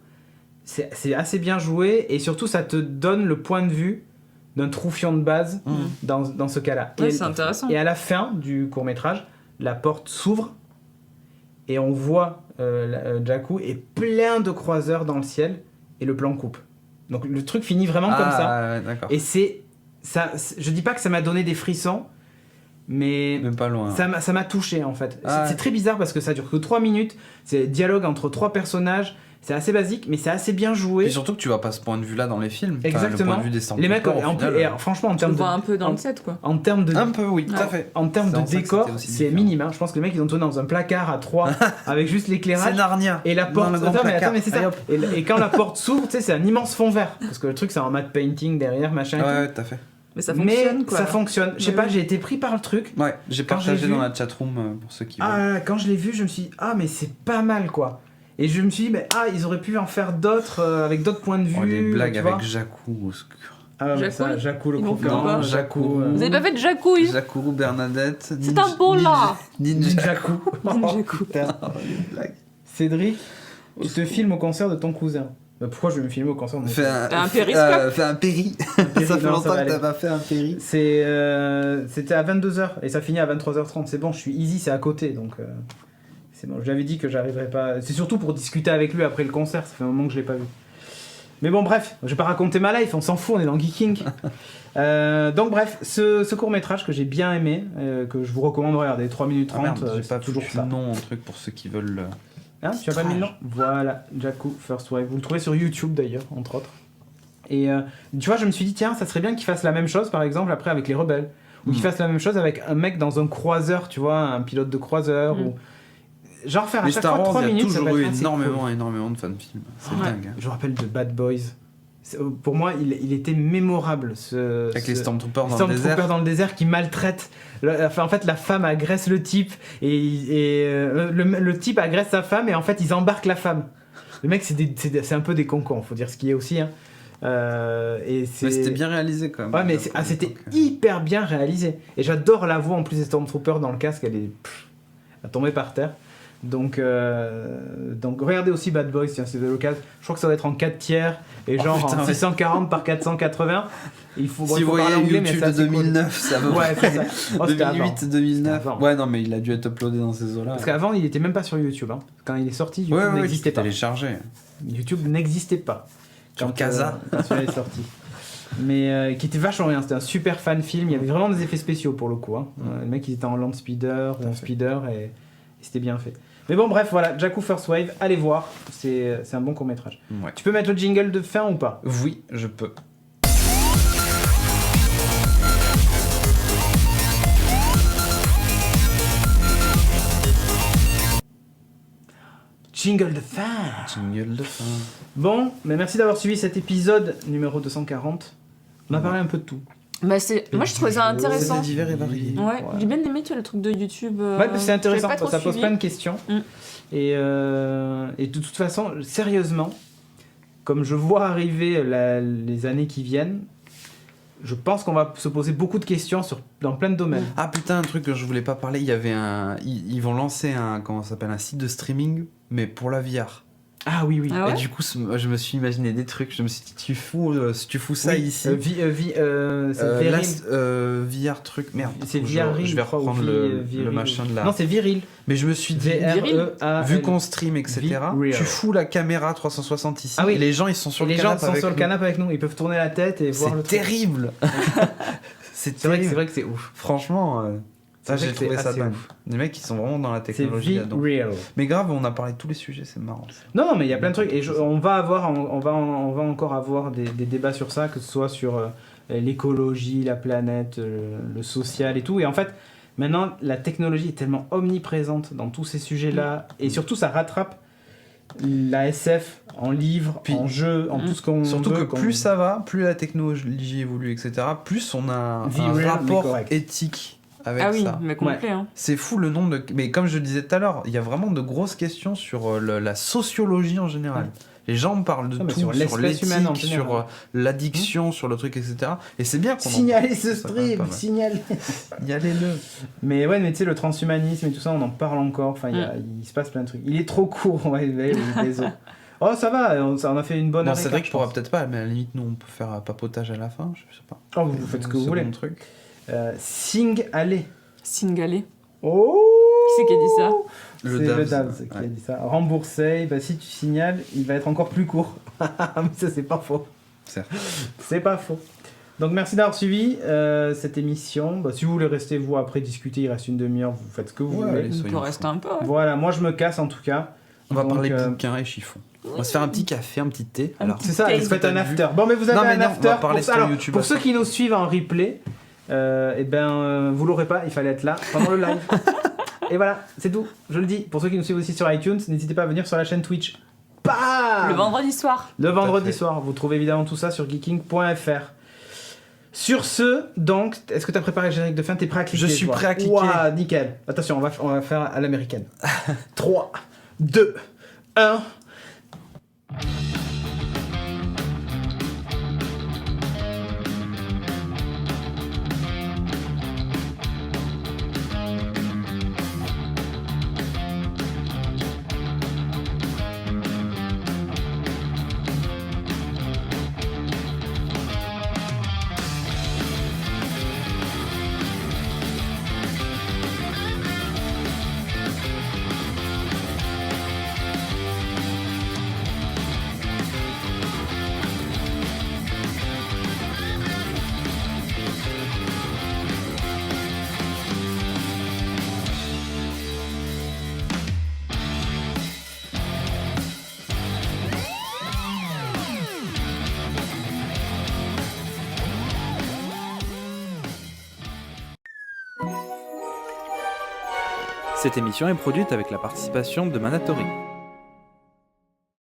C'est assez bien joué et surtout ça te donne le point de vue d'un troufion de base dans ce cas-là. Ouais, c'est intéressant. Et à la fin du court-métrage, la porte s'ouvre et on voit Jakku et plein de croiseurs dans le ciel et le plan coupe. Donc le truc finit vraiment comme ça. D'accord. Et ça, je dis pas que ça m'a donné des frissons, mais même pas loin. Ça m'a touché en fait. C'est très bizarre parce que ça dure que 3 minutes, c'est dialogue entre 3 personnages. C'est assez basique, mais c'est assez bien joué. Et surtout que tu vois pas ce point de vue-là dans les films. Exactement. Le point de vue des les mecs, franchement, en termes de. Tu le vois un peu dans le set, quoi. En termes de. Un peu, oui, tout à fait. En termes de décor, c'est minime. Hein. Je pense que les mecs, ils ont tourné dans un placard à 3 avec juste l'éclairage. C'est Narnia. Et la porte. Attends, mais c'est ça. Et quand la porte s'ouvre, tu sais, c'est un immense fond vert. Parce que le truc, c'est en matte painting derrière, machin. Ouais, tout à fait. Mais ça fonctionne, quoi. Ça fonctionne. Je sais pas, j'ai été pris par le truc. Ouais, j'ai partagé dans la chatroom pour ceux qui veulent. Quand je l'ai vu, je me suis dit, mais c'est pas mal, quoi. Et je me suis dit, ils auraient pu en faire d'autres avec d'autres points de vue. Les blagues avec Jakku au secours. Jakku le croquant. Jakku. Vous avez pas fait de Jakku, Jakku, Bernadette. C'est un bon là. Ninjaku. Ninjaku. Cédric, tu te filmes au concert de ton cousin. Pourquoi je vais me filmer au concert de mon cousin? Un périscope. Fais un péri. Ça fait longtemps que t'as pas fait un péri. C'était à 22h et ça finit à 23h30. C'est bon, je suis easy, c'est à côté donc. C'est bon, j'avais dit que j'arriverais pas. C'est surtout pour discuter avec lui après le concert, ça fait un moment que je l'ai pas vu. Mais bon, bref, je vais pas raconter ma life, on s'en fout, on est dans Geeking. Donc, bref, ce court-métrage que j'ai bien aimé, que je vous recommande, regardez, 3 minutes 30, j'ai pas toujours ça. Non, un truc pour ceux qui veulent. Tu as pas mis le nom ? Voilà, Jakku First Wave. Vous le trouvez sur YouTube d'ailleurs, entre autres. Et tu vois, je me suis dit, tiens, ça serait bien qu'il fasse la même chose, par exemple, après avec les Rebelles. Ou qu'il fasse la même chose avec un mec dans un croiseur, tu vois, un pilote de croiseur, ou. Genre faire à chaque fois 3 minutes. Il y a toujours eu énormément de fan-films. C'est dingue. Hein. Je me rappelle de Bad Boys. Pour moi, il était mémorable. Avec les Stormtroopers dans le désert qui maltraitent. En fait, la femme agresse le type et le type agresse sa femme et en fait, ils embarquent la femme. Le mec, c'est un peu des concons, faut dire ce qu'il y a aussi. Hein. Mais c'était bien réalisé quand même. Ouais, mais c'était hyper bien réalisé. Et j'adore la voix en plus des Stormtroopers dans le casque. Elle tombait par terre. Donc regardez aussi Bad Boys, tiens, c'est de l'occasion. Je crois que ça va être en 4 tiers et genre en 640 par 480. Si vous voyez YouTube de 2009, ça va. Ouais, c'est ça. 2008, 2009. Ouais, non, mais il a dû être uploadé dans ces eaux-là. Parce qu'avant, il était même pas sur YouTube. Hein. Quand il est sorti, YouTube n'existait pas. Téléchargé. YouTube n'existait pas. Sur Casa. Quand celui-là est sorti. Mais qui était vachement bien. C'était un super fan film. Il y avait vraiment des effets spéciaux pour le coup. Hein. Les mecs, ils étaient en land speeder ou en speeder et c'était bien fait. Mais bon, bref, voilà, Jakku First Wave, allez voir, c'est un bon court-métrage. Ouais. Tu peux mettre le jingle de fin ou pas ? Oui, je peux. Jingle de fin. Jingle de fin. Bon, mais merci d'avoir suivi cet épisode numéro 240. On a parlé un peu de tout. Moi je trouvais ça intéressant. C'est divers et variés. Ouais, j'ai bien aimé le truc de YouTube. Ouais, c'est intéressant, ça pose plein de questions. Et de toute façon, sérieusement, comme je vois arriver les années qui viennent, je pense qu'on va se poser beaucoup de questions dans plein de domaines. Ah putain, un truc que je voulais pas parler, il y avait ils vont lancer un site de streaming, mais pour la VR. Ah oui. Ah ouais, et du coup, je me suis imaginé des trucs. Je me suis dit, tu fous ça ici. c'est VR truc. Merde. C'est Viril. Je vais reprendre le machin de là. Non, c'est Viril. Mais je me suis dit, vu qu'on stream, etc., tu fous la caméra 360 ici. Ah oui. Et les gens, ils sont sur le canapé avec nous. Ils peuvent tourner la tête et voir le truc. C'est terrible. C'est vrai que c'est ouf. Franchement. Ça, j'ai trouvé ça dingue. Les mecs, ils sont vraiment dans la technologie là-dedans. Mais grave, on a parlé de tous les sujets, c'est marrant. Non, mais il y a plein de trucs. Et on va encore avoir des débats sur ça, que ce soit sur l'écologie, la planète, le social et tout. Et en fait, maintenant, la technologie est tellement omniprésente dans tous ces sujets-là. Et surtout, ça rattrape la SF en livre, Puis, en jeu, en tout ce qu'on Surtout veut. que plus ça va, plus la technologie évolue, etc., plus on a un Real, rapport mais correct. éthique avec Ah oui, ça. mais complet. Hein. C'est fou le nombre de... Mais comme je le disais tout à l'heure, il y a vraiment de grosses questions sur la sociologie en général. Les gens parlent de Non, mais tout, sur sur l'espèce humaine en l'éthique, général. sur l'addiction, sur le truc, etc. Et c'est bien qu'on en Signalez parle, ce ça, quand même stream, pas mal. signalez. Signalez-le. Mais ouais, mais tu sais, le transhumanisme et tout ça, on en parle encore. Enfin, il se passe plein de trucs. Il est trop court, ouais, désolé. Oh, ça va, on a fait une bonne Non, heure et Cédric quart, je pourra pense. peut-être pas, mais à la limite, nous, on peut faire un papotage à la fin, je sais pas. Oh, vous faites ce que vous Second voulez. truc. Sing allez. Singalé. Oh, Qui c'est qui a dit ça? C'est le Davs qui a dit ça. Remboursé, bah, si tu signales, il va être encore plus court. Mais ça, c'est pas faux. Certes. C'est pas faux. Donc merci d'avoir suivi cette émission. Bah, si vous voulez rester vous après discuter, il reste une demi-heure, vous faites ce que vous Ouais, voulez. allez, On peut soyons rester fous. un peu. Ouais. Voilà, moi je me casse en tout cas. On va Donc, parler bouquins et chiffons. On va se faire un petit café, un petit thé. Alors, C'est ça, Thé. vous faites un T'as after. Bon, mais vous avez Non, mais un non, on after. va parler pour, sur alors, YouTube pour après. ceux qui nous suivent en replay, vous l'aurez pas, il fallait être là pendant le live. Et voilà, c'est tout, je le dis. Pour ceux qui nous suivent aussi sur iTunes, n'hésitez pas à venir sur la chaîne Twitch. Bam Le vendredi soir. Le vendredi fait. soir. Vous trouvez évidemment tout ça sur geeking.fr. Sur ce, donc, est-ce que tu as préparé le générique de fin? T'es prêt à cliquer? Je suis vois. prêt à cliquer. Ouah, nickel. Attention, on va faire à l'américaine. 3, 2, 1. Cette émission est produite avec la participation de Manatori.